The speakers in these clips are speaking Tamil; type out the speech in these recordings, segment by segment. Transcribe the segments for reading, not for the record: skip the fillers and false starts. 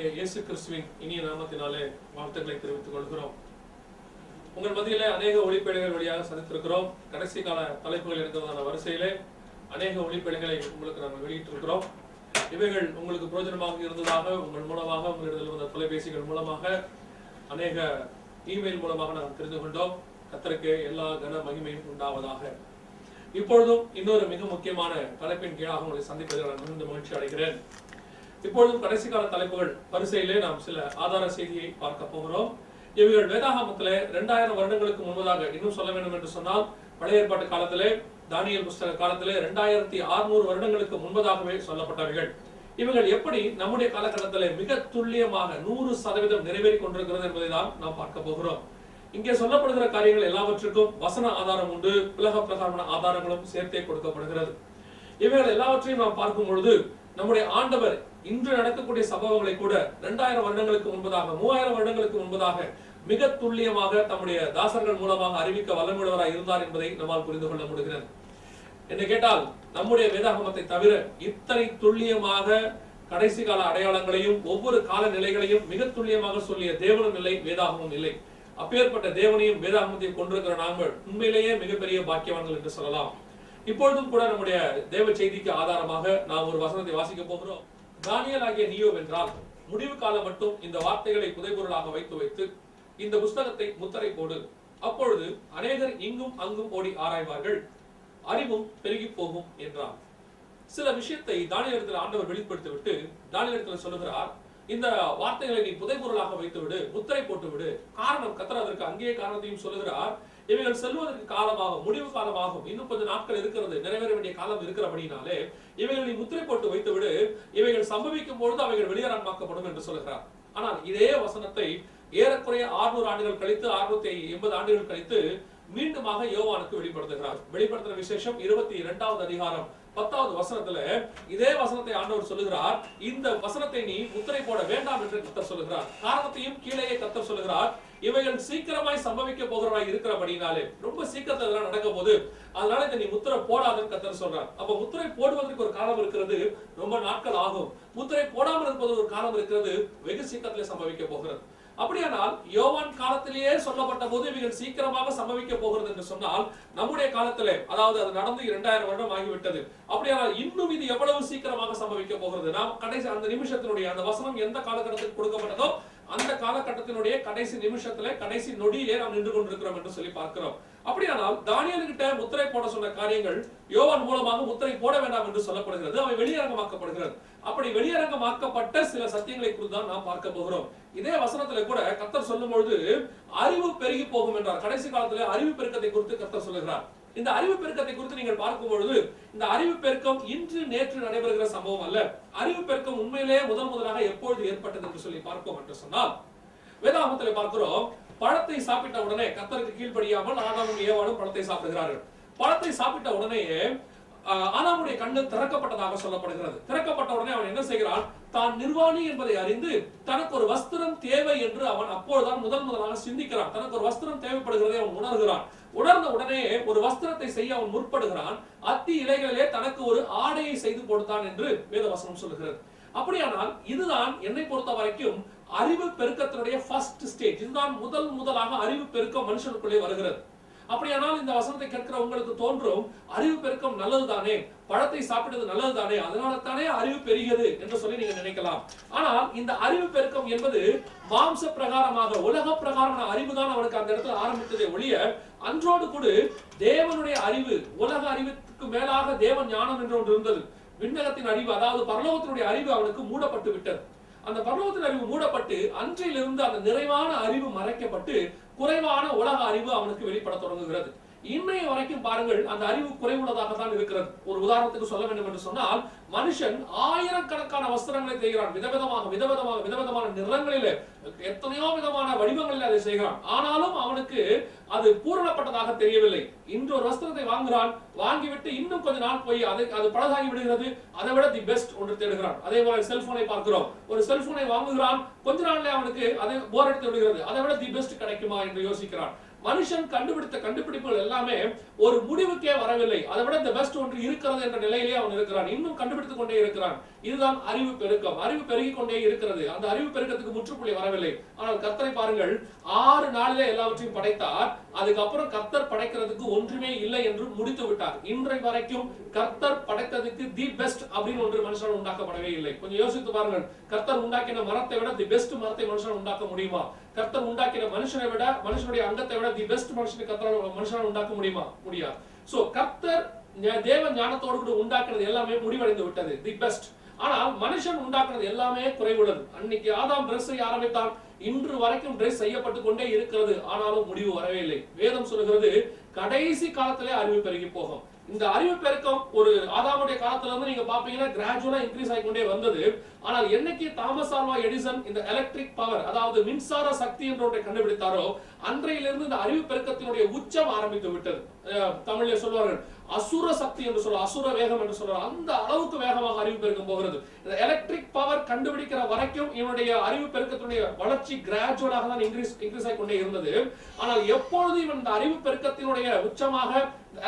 ஆண்டவராகிய இயேசு கிறிஸ்துவின் இனிய நாமத்தினாலே வாழ்த்துக்களை தெரிவித்துக் கொள்கிறோம். உங்கள் மத்தியிலே அநேக ஒளிப்பேழைகள் வழியாக சந்தித்திருக்கிறோம். கடைசி கால தலைப்புகள் இருக்கிறதான வரிசையிலே அநேக ஒளிப்பேழைகளை உங்களுக்கு நாங்கள் வெளியிட்டிருக்கிறோம். இவைகள் உங்களுக்கு பிரயோஜனமாக இருந்ததாக உங்கள் மூலமாக உங்களிடத்தில் வந்த தொலைபேசிகள் மூலமாக அநேக இமெயில் மூலமாக நாம் தெரிந்து கொண்டோம். கர்த்தருக்கு எல்லா கன மகிமையும் உண்டாவதாக. இப்பொழுதும் இன்னொரு மிக முக்கியமான தலைப்பின் கீழாக உங்களை சந்திப்பதில் நான் மிகுந்த மகிழ்ச்சி அடைகிறேன். இப்பொழுதும் கடைசி கால தலைப்புகள் வரிசையிலே நாம் சில ஆதார செய்தியை பார்க்க போகிறோம். இவைகள் வேதாகமத்திலே 2000 வருடங்களுக்கு முன்பதாக, இன்னும் சொல்ல வேண்டும் என்று சொன்னால் பழைய ஏற்பாட்டு காலத்திலே தானியேல் புஸ்தக காலத்திலே 2600 வருடங்களுக்கு முன்பதாகவே சொல்லப்பட்டவைகள். இவைகள் எப்படி நம்முடைய காலகட்டத்திலே மிக துல்லியமாக 100% நிறைவேறி கொண்டிருக்கிறது என்பதை தான் நாம் பார்க்க போகிறோம். இங்கே சொல்லப்படுகிற காரியங்கள் எல்லாவற்றுக்கும் வசன ஆதாரம் உண்டு, உலக பிரகாரமான ஆதாரங்களும் சேர்த்தே கொடுக்கப்படுகிறது. இவைகள் எல்லாவற்றையும் நாம் பார்க்கும் பொழுது நம்முடைய ஆண்டவர் இன்று நடக்கக்கூடிய சம்பவங்களை கூட 2000 வருடங்களுக்கு முன்பதாக, 3000 வருடங்களுக்கு முன்பதாக மிக துல்லியமாக தம்முடைய தாசர்கள் மூலமாக அறிவிக்க வல்லமுள்ளவராய் இருந்தார் என்பதை நம்மால் புரிந்து கொள்ள முடிகிறது. என்ன கேட்டால், நம்முடைய வேதாகமத்தை தவிர இத்தனை துல்லியமாக கடைசி கால அடையாளங்களையும் ஒவ்வொரு கால நிலைகளையும் மிக துல்லியமாக சொல்லிய தேவனும் இல்லை, வேதாகமும் இல்லை. அப்பேற்பட்ட தேவனையும் வேதாகமத்தையும் கொண்டிருக்கிற நாங்கள் உண்மையிலேயே மிகப்பெரிய பாக்கியவான்கள் என்று சொல்லலாம். இப்பொழுதும் கூட நம்முடைய தேவ செய்திக்கு ஆதாரமாக நாம் ஒரு வசனத்தை வாசிக்க போகிறோம். தானியேல் ஆகிய நீயோ வென்றால் முடிவு காலம் மட்டும் இந்த வார்த்தைகளை புதைபொருளாக வைத்து இந்த புஸ்தகத்தை முத்திரை போடு. அப்பொழுது அநேகர் இங்கும் அங்கும் ஓடி ஆராய்வார்கள், அறிவும் பெருகி போகும் என்றார். சில விஷயத்தை தானியேலிடத்தில் ஆண்டவர் வெளிப்படுத்தி விட்டு தானியேலிடத்தில் சொல்லுகிறார், இந்த வார்த்தைகளை நீ புதைபொருளாக வைத்து விடு, முத்திரை போட்டு விடு. காரணம், கர்த்தர் அதற்கு அங்கேயே காரணத்தையும் சொல்லுகிறார். இவைகள் செல்வதற்கு காலமாகும், முடிவு காலமாகும், இன்னும் கொஞ்சம் நாட்கள் இருக்கிறது, நிறைவேற வேண்டிய காலம் இருக்கிறபடினாலே இவைகள் நீ முத்திரை போட்டு வைத்து விடு. இவைகள் சம்பவிக்கும் பொழுது அவைகள் வெளியரங்கமாக்கப்படும் என்று சொல்லுகிறார். ஆனால் இதே வசனத்தை ஏறக்குறைய 600 ஆண்டுகள் கழித்து, 680 ஆண்டுகள் கழித்து மீண்டுமாக யோவானுக்கு வெளிப்படுத்துகிறார். வெளிப்படுத்துற விசேஷம் 22வது அதிகாரம் 10வது வசனத்துல இதே வசனத்தை ஆண்டவர் சொல்லுகிறார், இந்த வசனத்தை நீ முத்திரை போட வேண்டாம் என்று கர்த்தர் சொல்லுகிறார். காரணத்தையும் கீழேயே கர்த்தர் சொல்லுகிறார், இவைகள் சீக்கிரமாய் சம்பவிக்க போகிறவாய் இருக்கிறபடினாலே, ரொம்ப சீக்கிரத்துல இதெல்லாம் நடக்க போது, அதனால இதை நீ முத்திரை போடாதுன்னு கர்த்தர் சொல்றார். அப்ப முத்திரை போடுவதற்கு ஒரு காலம் இருக்கிறது, ரொம்ப நாட்கள் ஆகும். முத்திரை போடாமல் இருப்பது ஒரு காலம் இருக்கிறது, வெகு சீக்கிரத்திலே சம்பவிக்க போகிறது. அப்படியானால் யோவான் காலத்திலேயே சொல்லப்பட்ட போது இவைகள் சீக்கிரமாக சம்பவிக்க போகிறது என்று சொன்னால், நம்முடைய காலத்திலே, அதாவது அது நடந்து 2000 வருடம் ஆகிவிட்டது. அப்படியானால் இன்னும் இது எவ்வளவு சீக்கிரமாக சம்பவிக்க போகிறது? நாம் கடைசி அந்த நிமிஷத்தினுடைய அந்த வசனம் எந்த காலகட்டத்துக்கு கொடுக்கப்பட்டதோ அந்த காலகட்டத்தினுடைய கடைசி நிமிஷத்திலே, கடைசி நொடியிலே நாம் நின்று கொண்டிருக்கிறோம் என்று சொல்லி பார்க்கிறோம். அப்படியானால் தானியேல் கிட்ட முத்திரை போட சொன்ன காரியங்கள் யோவான் மூலமாக முத்திரை போட வேண்டாம் என்று சொல்லப்படுகிறது, அவை வெளியரங்கமாக்கப்படுகிறது. அப்படி வெளியரங்கமாக்கப்பட்ட சில சத்தியங்களை குறித்து தான் நாம் பார்க்க போகிறோம். இதே வசனத்துல கூட கர்த்தர் சொல்லும் பொழுது அறிவு பெருகி போகும் என்றார். கடைசி காலத்திலே அறிவு பெருக்கத்தை குறித்து கர்த்தர் சொல்லுகிறார். இந்த அறிவு பெருக்கத்தை குறித்து நீங்கள் பார்க்கும் பொழுது இந்த அறிவு பெருக்கம் இன்று நேற்று நடைபெறுகிற சம்பவம் அல்ல. அறிவு பெருக்கம் உண்மையிலேயே முதலாக எப்பொழுது ஏற்பட்டது என்று சொல்லி பார்ப்போம் என்று சொன்னால், வேதாகமத்தில் பார்க்கிறோம், பழத்தை சாப்பிட்ட உடனே கர்த்தருக்கு கீழ்ப்படியாமல் ஆதாமும் ஏவாளும் பழத்தை சாப்பிடுகிறார்கள். பழத்தை சாப்பிட்ட உடனேயே ஆதாமுடைய கண்ணு திறக்கப்பட்டதாக சொல்லப்படுகிறது. திறக்கப்பட்ட உடனே அவன் என்ன செய்கிறான்? தான் நிர்வாணி என்பதை அறிந்து தனக்கு ஒரு வஸ்திரம் தேவை என்று அவன் அப்பொழுதுதான் முதலாக சிந்திக்கிறான். தனக்கு ஒரு வஸ்திரம் தேவைப்படுகிறதை அவன் உணர்கிறான். உணர்ந்த உடனே ஒரு வஸ்திரத்தை செய்ய அவன் முற்படுகிறான். அத்தி இலைகளிலே தனக்கு ஒரு ஆடையை செய்து கொடுத்தான் என்று வேதவசனம் சொல்லுகிறது. அப்படியானால் இதுதான் என்னை பொறுத்த வரைக்கும் அறிவு பெருக்கத்தினுடைய ஃபர்ஸ்ட் ஸ்டேஜ். இதுதான் முதலாக அறிவு பெருக்கம் மனுஷனுக்குள்ளே வருகிறது. அப்படியானால் இந்த வசனத்தை கேட்கிற உங்களுக்கு தோன்றும், அறிவு பெருக்கம் நல்லதுதானே, பழத்தை சாப்பிட்டது நல்லதுதானே, அதனால தானே அறிவு பெருகியது என்று சொல்லி நீங்க நினைக்கலாம். ஆனால் இந்த அறிவு பெருக்கம் என்பது மாம்ச பிரகாரமாக, உலக பிரகாரமான அறிவு தான் அவனுக்கு அந்த இடத்துல ஆரம்பித்ததை ஒழிய, அன்றோடு கூட தேவனுடைய அறிவு, உலக அறிவுக்கு மேலாக தேவன் ஞானம் என்று ஒன்று இருந்தது. விண்ணகத்தின் அறிவு, அதாவது பரலோகத்தினுடைய அறிவு அவனுக்கு மூடப்பட்டு விட்டது. அந்த பரலோகத்தின் அறிவு மூடப்பட்டு அன்றையிலிருந்து அந்த நிறைவான அறிவு மறைக்கப்பட்டு குறைவான உலக அறிவு அவனுக்கு வெளிப்பட தொடங்குகிறது. இன்னைய வரைக்கும் பாருங்கள், அந்த அறிவு குறைவுள்ளதாக தான் இருக்கிறது. ஒரு உதாரணத்துக்கு சொல்ல வேண்டும் என்று சொன்னால், மனுஷன் ஆயிரக்கணக்கான வஸ்திரங்களை செய்கிறான், விதவிதமான நிறங்களிலே, எத்தனையோ விதமான வடிவங்களில் அதை செய்கிறான். ஆனாலும் அவனுக்கு அது பூரணப்பட்டதாக தெரியவில்லை. இன்று ஒரு வஸ்திரத்தை வாங்குகிறான், வாங்கிவிட்டு இன்னும் கொஞ்ச நாள் போய் அது பழகாகி விடுகிறது, அதை விட தி பெஸ்ட் ஒன்று தேடுகிறான். அதே போல செல்போனை பார்க்கிறோம், ஒரு செல்போனை வாங்குகிறான், கொஞ்ச நாள்ல அவனுக்கு அதை போர் அடித்து விடுகிறது, அதை விட தி பெஸ்ட் கிடைக்குமா என்று யோசிக்கிறான். மனுஷன் கண்டுபிடித்த கண்டுபிடிப்புகள் எல்லாமே ஒரு முடிவுக்கே வரவில்லை. அதை விட இந்த பெஸ்ட் ஒன்று இருக்கிறது என்ற நிலையிலே அவன் இருக்கிறான். இன்னும் கண்டுபிடித்துக் கொண்டே இருக்கிறான். இதுதான் அறிவு பெருக்கம். அறிவு பெருகிக் கொண்டே இருக்கிறது. அந்த அறிவு பெருக்கத்துக்கு முற்றுப்புள்ளி வரவில்லை. ஆனால் கர்த்தரை பாருங்கள், 6 நாளிலே எல்லாவற்றையும் படைத்தார். அதுக்கப்புறம் கர்த்தர் படைக்கிறதுக்கு ஒன்றுமே இல்லை என்று முடித்து விட்டார். இன்றை வரைக்கும் கர்த்தர் படைத்ததுக்கு தி பெஸ்ட் அப்படின்னு ஒன்று மனுஷன் உண்டாக்கப்படவே இல்லை. கொஞ்சம் யோசித்து பாருங்கள். கர்த்தர் உண்டாக்கின மரத்தை விட தி பெஸ்ட் மரத்தை மனுஷன் உண்டாக்க முடியுமா? கர்த்தர் உண்டாக்கின மனுஷனை விட, மனுஷனுடைய அங்கத்தை விட தி பெஸ்ட் மனுஷனை உண்டாக்க முடியுமா? முடியாது. சோ கர்த்தர் தேவ ஞானத்தோடு கூட உண்டாக்குறது எல்லாமே முடிவடைந்து விட்டது, தி பெஸ்ட். ஆனால் மனுஷன் உண்டாக்குறது எல்லாமே குறைவுள்ளது. அன்னைக்கு ஆதாம் டிரெஸ் செய்ய ஆரம்பித்தான். இன்று வரைக்கும் டிரெஸ் செய்யப்பட்டு கொண்டே இருக்கிறது. ஆனாலும் முடிவு வரவே இல்லை. வேதம் சொல்லுகிறது, கடைசி காலத்திலே அறிவு பெருகி போகும். இந்த அறிவு பெருக்கம் ஒரு ஆதாமுடைய காலத்துல இருந்து நீங்க பாப்பீங்கன்னா கிராஜுவலா இன்க்ரீஸ் ஆகிக்கொண்டே வந்தது. ஆனால் என்னைக்கு தாமஸ் ஆல்வா எடிசன் இந்த எலக்ட்ரிக் பவர், அதாவது மின்சார சக்தி என்ற ஒன்றை கண்டுபிடித்தாரோ, அன்றையிலிருந்து இந்த அறிவு பெருக்கத்தினுடைய உச்சம் ஆரம்பித்து விட்டது. தமிழ்ல சொல்வார்கள் அசுர சக்தி என்று சொல்ற, அசுர வேகம் என்று சொல்ற, அந்த அளவுக்கு வேகமாக அறிவு பெருக்கம் போகிறது. இந்த எலக்ட்ரிக் பவர் கண்டுபிடிக்கிற வரைக்கும் இவனுடைய அறிவு பெருக்கத்தினுடைய வளர்ச்சி கிராஜுவலாக தான் இன்க்ரீஸ் ஆகிக்கொண்டே இருந்தது. ஆனால் எப்பொழுது இவன் இந்த அறிவு பெருக்கத்தினுடைய உச்சமாக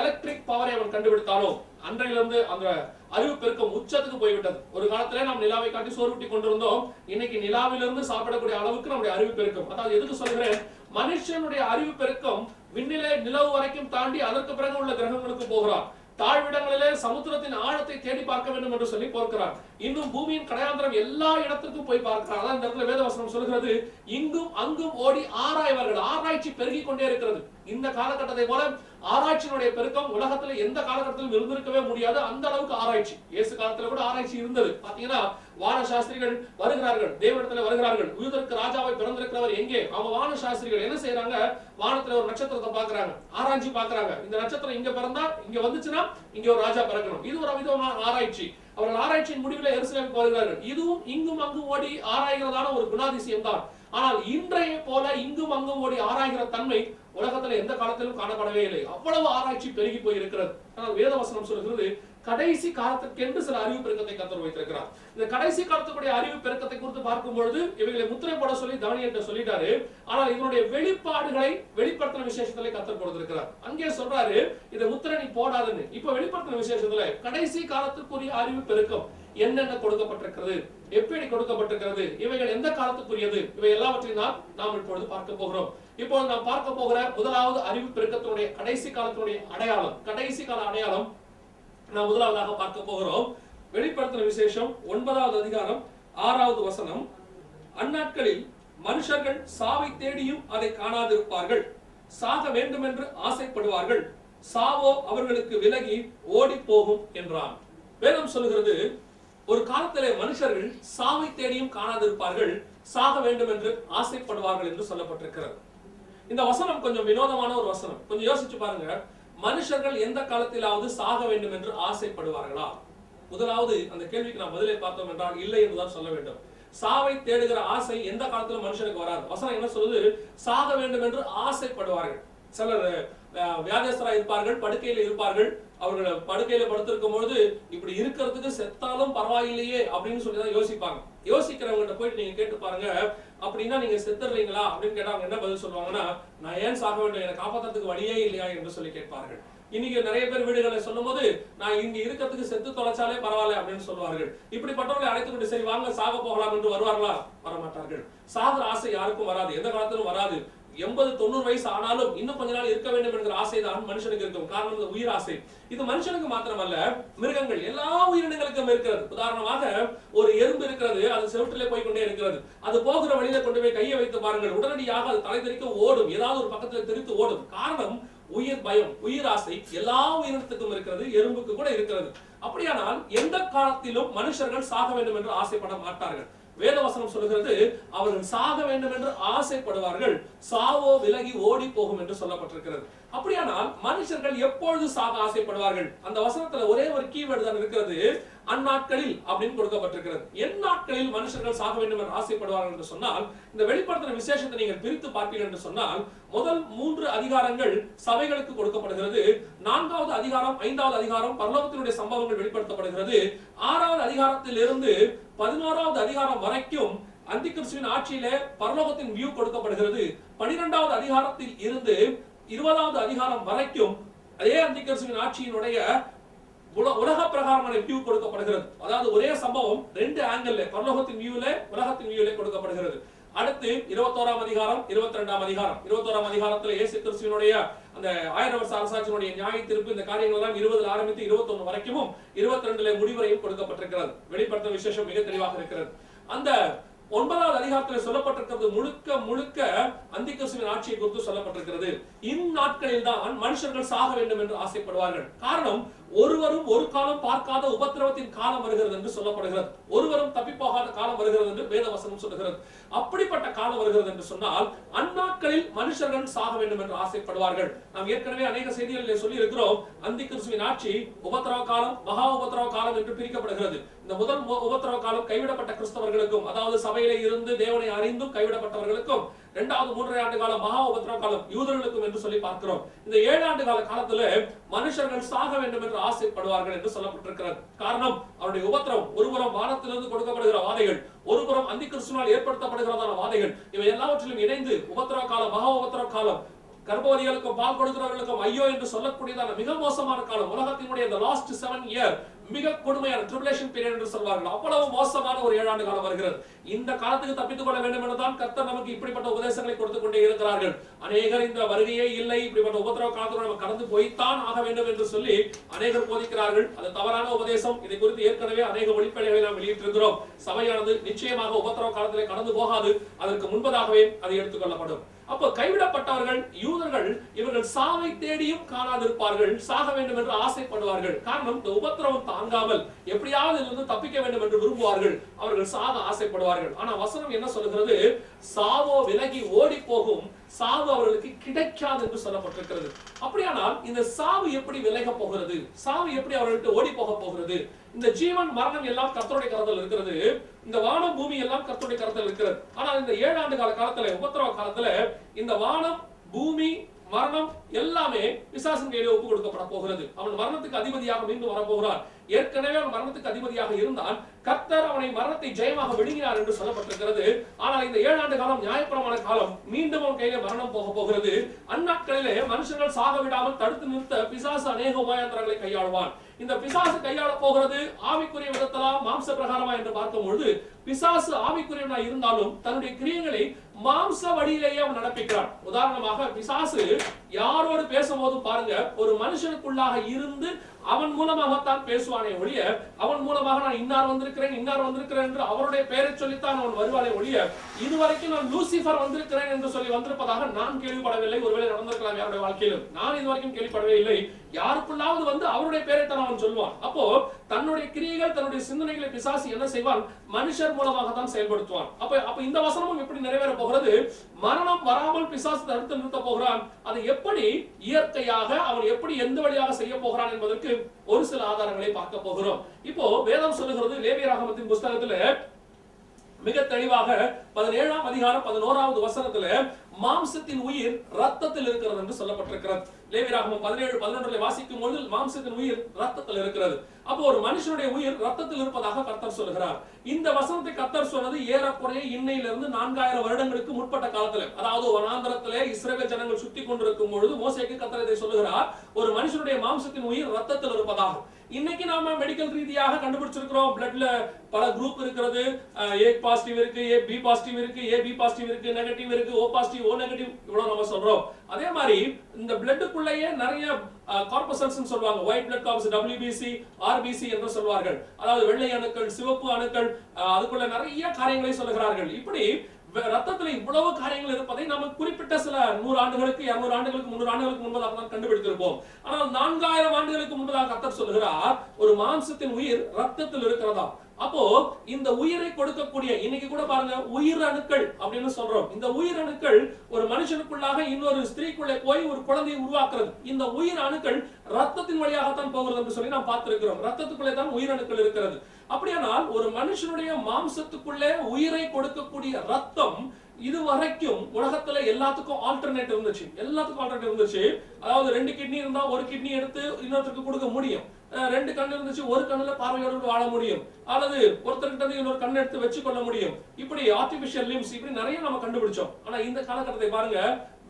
எலக்ட்ரிக் பவரை அவன் கண்டுபிடித்தானோ, அன்றையிலிருந்து அந்த அறிவு பெருக்கம் உச்சத்துக்கு போய்விட்டது. ஒரு காலத்திலே நாம் நிலாவை காட்டி சோறுட்டி கொண்டிருந்தோம். இன்னைக்கு நிலாவிலிருந்து சாப்பிடக்கூடிய அளவுக்கு நம்முடைய அறிவு பெருக்கம். அதாவது எதுக்கு சொல்கிறேன், மனுஷனுடைய அறிவு பெருக்கம் விண்ணிலே நிலவு வரைக்கும் தாண்டி அதற்கு பிறகு உள்ள கிரகங்களுக்கு போகிறார். தாழ்விடங்களிலே சமுத்திரத்தின் ஆழத்தை தேடி பார்க்க வேண்டும் என்று சொல்லி பார்க்கிறார். இன்னும் பூமியின் கடையாந்திரம் எல்லா இடத்துக்கும் போய் பார்க்கிறார். அதான் இந்த இடத்துல வேதவசனம் சொல்கிறது, இங்கும் அங்கும் ஓடி ஆராய்வார்கள். ஆராய்ச்சி பெருகி கொண்டே இருக்கிறது. இந்த காலகட்டத்தை போல ஆராய்ச்சியினுடைய பெருக்கம் உலகத்துல எந்த காலகட்டத்திலும் இருந்திருக்கவே முடியாது. அந்த அளவுக்கு ஆராய்ச்சி. இயேசு காலத்துல கூட ஆராய்ச்சி இருந்தது. பாத்தீங்கன்னா வான சாஸ்திரிகள் வருகிறார்கள், தேவனிடத்துல வருகிறார்கள். யூதருக்கு ராஜாவை பிறந்திருக்கிறவர் எங்கே? அவங்க வான சாஸ்திரிகள் என்ன செய்யறாங்க, வானத்துல ஒரு நட்சத்திரத்தை பாக்குறாங்க, ஆராய்ச்சி பாக்குறாங்க. இந்த நட்சத்திரம் இங்க பிறந்தா, இங்க வந்துச்சுன்னா இங்க ஒரு ராஜா பிறக்கணும். இது ஒரு விதமான ஆராய்ச்சி. அவர்கள் ஆராய்ச்சியின் முடிவில் எருசலேமுக்கு வருகிறார்கள். இதுவும் இங்கும் அங்கும் ஓடி ஆராய்கிறதான ஒரு குணாதிசயம் தான். ஆனால் இன்றைய போல இங்கும் அங்கும் ஓடி ஆராய்கிற தன்மை உலகத்துல எந்த காலத்திலும் காணப்படவே இல்லை. அவ்வளவு ஆராய்ச்சி பெருகி போய் இருக்கிறது. ஆனால் வேதவசனம் சொல்கிறது, கடைசி காலத்திற்கென்று சில அறிவு பெருக்கத்தை கர்த்தர் வைத்திருக்கிறார். இந்த கடைசி காலத்துடைய அறிவு பெருக்கத்தை குறித்து பார்க்கும் பொழுது இவைகளை முத்திரை போட சொல்லி தானியேல் சொல்லிட்டாரு. ஆனால் இதனுடைய வெளிப்பாடுகளை வெளிப்படுத்தின விசேஷத்திலே கர்த்தர் கொடுத்திருக்கிறார். அங்கே சொல்றாரு, இதை முத்திரை நீ போடாதுன்னு. இப்ப வெளிப்படுத்தின விசேஷத்துல கடைசி காலத்துக்குரிய அறிவு பெருக்கம் என்னென்ன கொடுக்கப்பட்டிருக்கிறது, எப்படி கொடுக்கப்பட்டிருக்கிறது, இவைகள் எந்த காலத்துக்குரியது, இவை எல்லாவற்றையும் நாம் இப்பொழுது பார்க்க போகிறோம். இப்பொழுது நாம் பார்க்க போகிற முதலாவது அறிவு பெருக்கத்தினுடைய கடைசி காலத்தினுடைய அடையாளம், கடைசி கால அடையாளம் நாம் முதலாவதாக பார்க்க போகிறோம். வெளிப்படுத்தின விசேஷம் 9வது அதிகாரம் 6வது வசனம். அந்நாட்களில் மனுஷர்கள் சாவை தேடியும் அதை காணாதிருப்பார்கள், சாக வேண்டும் என்று ஆசைப்படுவார்கள், சாவோ அவர்களுக்கு விலகி ஓடி போகும் என்றான். வேதம் சொல்கிறது, ஒரு காலத்திலே மனுஷர்கள் சாவை தேடியும் காணாதிருப்பார்கள், சாக வேண்டும் என்று ஆசைப்படுவார்கள் என்று சொல்லப்பட்டிருக்கிறது. இந்த வசனம் கொஞ்சம் வினோதமான ஒரு வசனம். கொஞ்சம் யோசிச்சு பாருங்க. மனுஷர்கள் எந்த காலத்திலாவது சாக வேண்டும் என்று ஆசைப்படுவார்களா? முதலாவது அந்த கேள்விக்கு நாம் பதிலை பார்த்தோம் என்றால் இல்லை என்றுதான் சொல்ல வேண்டும். சாவை தேடுகிற ஆசை எந்த காலத்திலும் மனுஷனுக்கு வராது. வசனம் என்ன சொல்லுது, சாக வேண்டும் என்று ஆசைப்படுவார்கள். சிலர் வியாதியஸ்தராக இருப்பார்கள், படுக்கையில இருப்பார்கள். அவர்கள் படுக்கையில படுத்திருக்கும் பொழுது இப்படி இருக்கிறதுக்கு செத்தாலும் பரவாயில்லையே அப்படின்னு சொல்லிதான் யோசிப்பாங்க. யோசிக்கிறவங்க போயிட்டு நீங்க கேட்டு பாருங்க, அப்படின்னா நீங்க செத்துறீங்களா அப்படின்னு கேட்டா அவங்க என்ன பதில் சொல்லுவாங்கன்னா, நான் ஏன் சாக வேண்டும், என்னை காப்பாற்றுறதுக்கு வழியே இல்லையா என்று சொல்லி கேட்பார்கள். இன்னைக்கு நிறைய பேர் வீடுகளை சொல்லும் போது, நான் இங்க இருக்கிறதுக்கு செத்து தொலைச்சாலே பரவாயில்ல அப்படின்னு சொல்லுவார்கள். இப்படிப்பட்டவர்களை அழைத்து கொண்டு சரி வாங்க சாக போகலாம் என்று வருவார்களா? வரமாட்டார்கள். சாகிற ஆசை யாருக்கும் வராது, எந்த காலத்திலும் வராது. 80-90 வயசு ஆனாலும் இன்னும் கொஞ்ச நாள் இருக்க வேண்டும் என்கிற ஆசை தான் மனுஷனுக்கு இருக்கும். காரணம் இந்த உயிர் ஆசை. இது மனுஷனுக்கு மாத்திரமல்ல, மிருகங்கள் எல்லா உயிரினங்களுக்கும் இருக்கிறது. உதாரணமாக ஒரு எறும்பு இருக்கிறது, அது செவுற்றிலே போய் கொண்டே இருக்கிறது. அது போகிற வழியில கொண்டு போய் கையை வைத்து பாருங்கள், உடனடியாக அது தலை தெறிக்க ஓடும், ஏதாவது ஒரு பக்கத்துல தெரித்து ஓடும். காரணம் உயிர் பயம், உயிர் ஆசை எல்லா உயிரினத்துக்கும் இருக்கிறது, எறும்புக்கு கூட இருக்கிறது. அப்படியானால் எந்த காலத்திலும் மனுஷர்கள் சாக வேண்டும் என்று ஆசைப்பட மாட்டார்கள். வேதவசனம் சொல்கிறது, அவர்கள் சாக வேண்டும் என்று ஆசைப்படுவார்கள், சாவோ விலகி ஓடி போகும் என்று சொல்லப்பட்டிருக்கிறது. அப்படியானால் மனுஷர்கள் எப்பொழுது சாக ஆசைப்படுவார்கள்? அந்த வசனத்துல ஒரே ஒரு கீவேர்டு தான் இருக்கிறது, அந்நாட்களில் அப்படின்னு கொடுக்கப்பட்டிருக்கிறது. எந்நாட்களில் மனுஷர்கள் சாக வேண்டும் என்று ஆசைப்படுவார்கள் என்று சொன்னால், இந்த வெளிப்படுத்தின விசேஷத்தை நீங்கள் பிரித்து பார்ப்பீர்கள் என்று சொன்னால், முதல் 3 அதிகாரங்கள் சபைகளுக்கு கொடுக்கப்படுகிறது. 4வது அதிகாரம் 5வது அதிகாரம் பரலோகத்தினுடைய சம்பவங்கள் வெளிப்படுத்தப்படுகிறது. 6வது அதிகாரத்தில் இருந்து 11வது அதிகாரம் வரைக்கும் அந்தி கிறிஸ்துவின் ஆட்சியிலே பரலோகத்தின் வியூ கொடுக்கப்படுகிறது. 12வது அதிகாரத்தில் இருந்து 20வது அதிகாரம் வரைக்கும் அதே அந்தி கிறிஸ்துவின் ஆட்சியினுடைய உலக பிரகாரமான வியூ கொடுக்கப்படுகிறது. அதாவது ஒரே சம்பவம் 2 ஆங்கிள் பரலோகத்தின் வியூல உலகத்தின் வியூல கொடுக்கப்படுகிறது. அடுத்து 21ஆம் அதிகாரம் 22ஆம் அதிகாரம் 21ஆம் அதிகாரத்துல இயேசு கிறிஸ்துவினுடைய அந்த 1000 வருஷ அரசாட்சியினுடைய நியாய தீர்ப்பு இந்த காரியங்கள் எல்லாம் 20ல ஆரம்பித்து 21 வரைக்கும் 22ல முடிவரையும் கொடுக்கப்பட்டிருக்கிறது. வெளிப்படுத்தும் விசேஷம் மிக தெளிவாக இருக்கிறது. அந்த 9வது அதிகாரத்தில் சொல்லப்பட்டிருக்கிறது முழுக்க அந்தி கிறிஸ்துவின் ஆட்சியை குறித்து சொல்லப்பட்டிருக்கிறது. இந்நாட்களில் தான் மனுஷர்கள் சாக வேண்டும் என்று ஆசைப்படுவார்கள். காரணம், ஒருவரும் ஒரு காலம் பார்க்காத உபத்திரவத்தின் காலம் வருகிறது என்று சொல்லப்படுகிறது. ஒருவரும் தப்பி போகாத காலம் வருகிறது என்று வேதவசனம் சொல்லுகிறது. அப்படிப்பட்ட காலம் வருகிறது என்று சொன்னால் அந்நாட்களில் மனுஷர்கள் சாக வேண்டும் என்று ஆசைப்படுவார்கள். நாம் ஏற்கனவே அநேக செய்திகளில் சொல்லி இருக்கிறோம். அந்தி கிறிஸ்துவின் ஆட்சி உபத்திரவ காலம், மகா உபத்திரவ காலம் என்று பிரிக்கப்படுகிறது. இந்த முதல் உபத்திரவ காலம் கைவிடப்பட்ட கிறிஸ்தவர்களுக்கும், அதாவது சபையிலே இருந்து தேவனை அறிந்தும் கைவிடப்பட்டவர்களுக்கும், 2வது 3 ஆண்டு காலம் மகா உபத்திரவ காலம் யூதர்களுக்கும் என்று சொல்லி பார்க்கிறோம். இந்த 7 ஆண்டு கால காலத்துல மனுஷர்கள் சாக வேண்டும் என்று ஆசைப்படுவார்கள் என்று சொல்லப்பட்டிருக்கிறது. காரணம், அவருடைய உபத்திரவம் ஒருபுறம் வானத்திலிருந்து கொடுக்கப்படுகிற வாதைகள், ஒருபுறம் அந்தி கிறிஸ்துவினால் ஏற்படுத்தப்படுகிறதான வாதைகள், இவை எல்லாவற்றிலும் இணைந்து உபத்திரவ காலம், மகா உபத்திரவ காலம், கர்ப்பவதிகளுக்கும் பால் கொடுக்கிறவர்களுக்கும் ஐயோ என்று சொல்லக்கூடியதான மிக மோசமான காலம், உலகத்தினுடைய the last 7 year மிக கொடுமையான ட்ரிபுலேஷன் பீரியட் என்று சொல்வார்கள். அவ்வளவு மோசமான ஒரு 7 ஆண்டு காலம் வருகிறது. இந்த காலத்துக்கு தப்பித்துக் கொள்ள வேண்டும் என்றுதான் கர்த்தர் நமக்கு இப்படிப்பட்ட உபதேசங்களை கொடுத்துக் கொண்டே இருக்கிறார்கள். அநேகர் இந்த வருகையே இல்லை, இப்படிப்பட்ட உபத்திரவ காலத்தில் நம்ம கடந்து போய்த்தான் ஆக வேண்டும் என்று சொல்லி அநேகர் போதிக்கிறார்கள். அது தவறான உபதேசம். இதை குறித்து ஏற்கனவே அநேக ஒளிப்படைகளை நாம் வெளியிட்டிருக்கிறோம். சபையானது நிச்சயமாக உபத்திரவ காலத்திலே கடந்து போகாது. அதற்கு முன்பதாகவே அது எடுத்துக்கொள்ளப்படும். அப்போ கைவிடப்பட்டவர்கள் யூதர்கள் இவர்கள் சாவை தேடியும் காணாதிருப்பார்கள், சாக வேண்டும் என்று ஆசைப்படுவார்கள். காரணம், இந்த உபத்திரவம் தாங்காமல் எப்படியாவது இதிலிருந்து தப்பிக்க வேண்டும் என்று விரும்புவார்கள். அவர்கள் சாக ஆசைப்படுவார்கள். ஆனா வசனம் என்ன சொல்கிறது? சாவோ விலகி ஓடி போகும், சாவு அவர்களுக்கு கிடைக்காது என்று சொல்லப்பட்டிருக்கிறது. அப்படியானால் இந்த சாவு எப்படி விலக போகிறது? சாவு எப்படி அவர்களுக்கு ஓடி போக போகிறது? இந்த ஜீவன் மரணம் எல்லாம் கர்த்தருடைய கரத்தில் இருக்கிறது. இந்த வானம் பூமி எல்லாம் கர்த்தருடைய கரத்தில் இருக்கிறது. ஆனால் இந்த 7 ஆண்டு காலத்துல உபத்திரவ காலத்துல இந்த வானம் பூமி மரணம் எல்லாமே பிசாசின் கையிலே ஒப்பு கொடுக்கப்பட போகிறது. அவன் மரணத்துக்கு அதிபதியாக மீண்டும் வரப்போகிறான். ஏற்கனவே அவன் மரணத்துக்கு அதிபதியாக இருந்தான். கர்த்தர் அவனை மரணத்தை ஜெயமாக விழுங்கினார் என்று சொல்லப்பட்டிருக்கிறது. ஆனால் இந்த 7 ஆண்டு காலம் நியாயப்பிரமாண காலம், மீண்டும் அவன் கையிலே மரணம் போக போகிறது. அந்நாட்களிலே மனுஷர்கள் சாக விடாமல் தடுத்து நிறுத்த பிசாசு அநேக உபாயந்தரங்களை கையாளுவான். இந்த பிசாசு கையாள போகிறது ஆவிக்குரிய விதத்தலா மாம்ச பிரகாரமா என்று பார்க்கும் பொழுது, பிசாசு ஆவிக்குரியவனா இருந்தாலும் தன்னுடைய கிரியைகளை மாம்ச வழியிலேயே அவன் நடப்பிக்கிறான். உதாரணமாக, பிசாசு யாரோடு பேசும்போது பாருங்க, ஒரு மனுஷனுக்குள்ளாக இருந்து அவன் மூலமாகத்தான் பேசுவானே ஒழிய, அவன் மூலமாக நான் இன்னார் வந்திருக்கிறேன் என்று அவருடைய பெயரை சொல்லித்தான் அவன் வருவானே ஒழிய, இதுவரைக்கும் நான் லூசிபர் வந்திருக்கிறேன் என்று சொல்லி வந்திருப்பதாக நான் கேள்விப்படவில்லை. ஒருவேளை நடந்திருக்கலாம் யாருடைய வாழ்க்கையிலும், நான் இதுவரைக்கும் கேள்விப்படவே இல்லை. யாருக்குள்ளாவது வந்து அவருடைய பெயரை தான் அவன் சொல்வான். அப்போ தன்னுடைய கிரியைகள், தன்னுடைய சிந்தனைகளை பிசாசு என்ன செய்வான்? மனுஷர் மூலமாக தான் செயல்படுத்துவான். அப்ப இந்த வசனமும் எப்படி நிறைவேற போகிறது? மரணம் வராமல் பிசாசு தடுத்து நிறுத்த போகிறான். அதை எப்படி இயற்கையாக அவன் எப்படி எந்த வழியாக செய்ய போகிறான் என்பதற்கு ஒரு சில ஆதாரங்களை பார்க்க போகிறோம். இப்போ வேதம் சொல்லுகிறது, லேவியராகமத்தின் புஸ்தகத்துல மிக தெளிவாக 17ஆம் அதிகாரம் 11வது வசனத்துல மாம்சத்தின் உயிர் ரத்தத்தில் இருக்கிறது என்று சொல்லப்பட்டிருக்கிறது. லேவியராகமம் 17:11 வாசிக்கும் பொழுது மாம்சத்தின் உயிர் ரத்தத்தில் இருக்கிறது. அப்போ ஒரு மனுஷனுடைய உயிர் ரத்தத்தில் இருப்பதாக கர்த்தர் சொல்கிறார். இந்த வசனத்தை கர்த்தர் சொன்னது ஏறக்குறைய இன்னையிலிருந்து 4000 வருடங்களுக்கு முற்பட்ட காலத்துல, அதாவது வனாந்தரத்திலே இஸ்ரவேல் ஜனங்கள் சுத்தி கொண்டிருக்கும் பொழுது மோசேக்கு கர்த்தர் இதை சொல்லுகிறார், ஒரு மனுஷனுடைய மாம்சத்தின் உயிர் ரத்தத்தில் இருப்பதாக. இன்னைக்கு நாம மெடிக்கல் ரீதியாக கண்டுபிடிச்சிருக்கிறோம், பிளட்ல பல குரூப் இருக்கிறது. ஏ பாசிட்டிவ் இருக்கு, ஏ பி பாசிட்டிவ் இருக்கு, ஏ பி பாசிட்டிவ் இருக்கு, நெகட்டிவ் இருக்கு, ஓ பாசிட்டிவ், ஓ நெகட்டிவ், இவ்வளவு நம்ம சொல்றோம். அதே மாதிரி இந்த பிளட்டுக்குள்ளேயே நிறைய கார்பசல்ஸ் சொல்வாங்க. White blood corps, WBC, RBC என்று சொல்வார்கள். அதாவது வெள்ளை அணுக்கள், சிவப்பு அணுக்கள், அதுக்குள்ள நிறைய காரியங்களை சொல்லுகிறார்கள். இப்படி ரத்தத்துல இவ்வளவு காரியங்கள் இருப்பதை நம்ம குறிப்பிட்ட சில 100 ஆண்டுகளுக்கு, 200 ஆண்டுகளுக்கு, 300 ஆண்டுகளுக்கு முன்பதாக தான் கண்டுபிடித்திருப்போம். ஆனால் 4000 ஆண்டுகளுக்கு முன்பதாக கர்த்தர் சொல்கிறார், ஒரு மாம்சத்தின் உயிர் ரத்தத்தில் இருக்கிறதா. அப்போ இந்த உயிரை கொடுக்கக்கூடிய, இன்னைக்கு கூட பாருங்க உயிரணுக்கள் அப்படின்னு சொல்றோம். இந்த உயிரணுக்கள் ஒரு மனுஷனுக்குள்ளாக இன்னொரு ஸ்திரீக்குள்ளே போய் ஒரு குழந்தையை உருவாக்குறது. இந்த உயிர் அணுக்கள் ரத்தத்தின் வழியாகத்தான் போகிறது என்று சொல்லி நாம் பார்த்திருக்கிறோம். ரத்தத்துக்குள்ளே தான் உயிரணுக்கள் இருக்கிறது. அப்படியானால் ஒரு மனுஷனுடைய மாம்சத்துக்குள்ளே உயிரை கொடுக்கக்கூடிய ரத்தம் இதுவரைக்கும் உலகத்துல எல்லாத்துக்கும் ஆல்டர்னேட் இருந்துச்சு. அதாவது 2 கிட்னி இருந்தா ஒரு கிட்னி எடுத்து இன்னொருத்தருக்கு கொடுக்க முடியும். 2 கண் இருந்துச்சு, ஒரு கண்ணுல பார்வையோடு வாழ முடியும், அல்லது ஒருத்தர்கிட்ட இன்னொரு கண் எடுத்து வச்சு கொள்ள முடியும். இப்படி ஆர்டிபிஷியல் லிம்ஸ் இப்படி நிறைய நம்ம கண்டுபிடிச்சோம். ஆனா இந்த காலகட்டத்தை பாருங்க,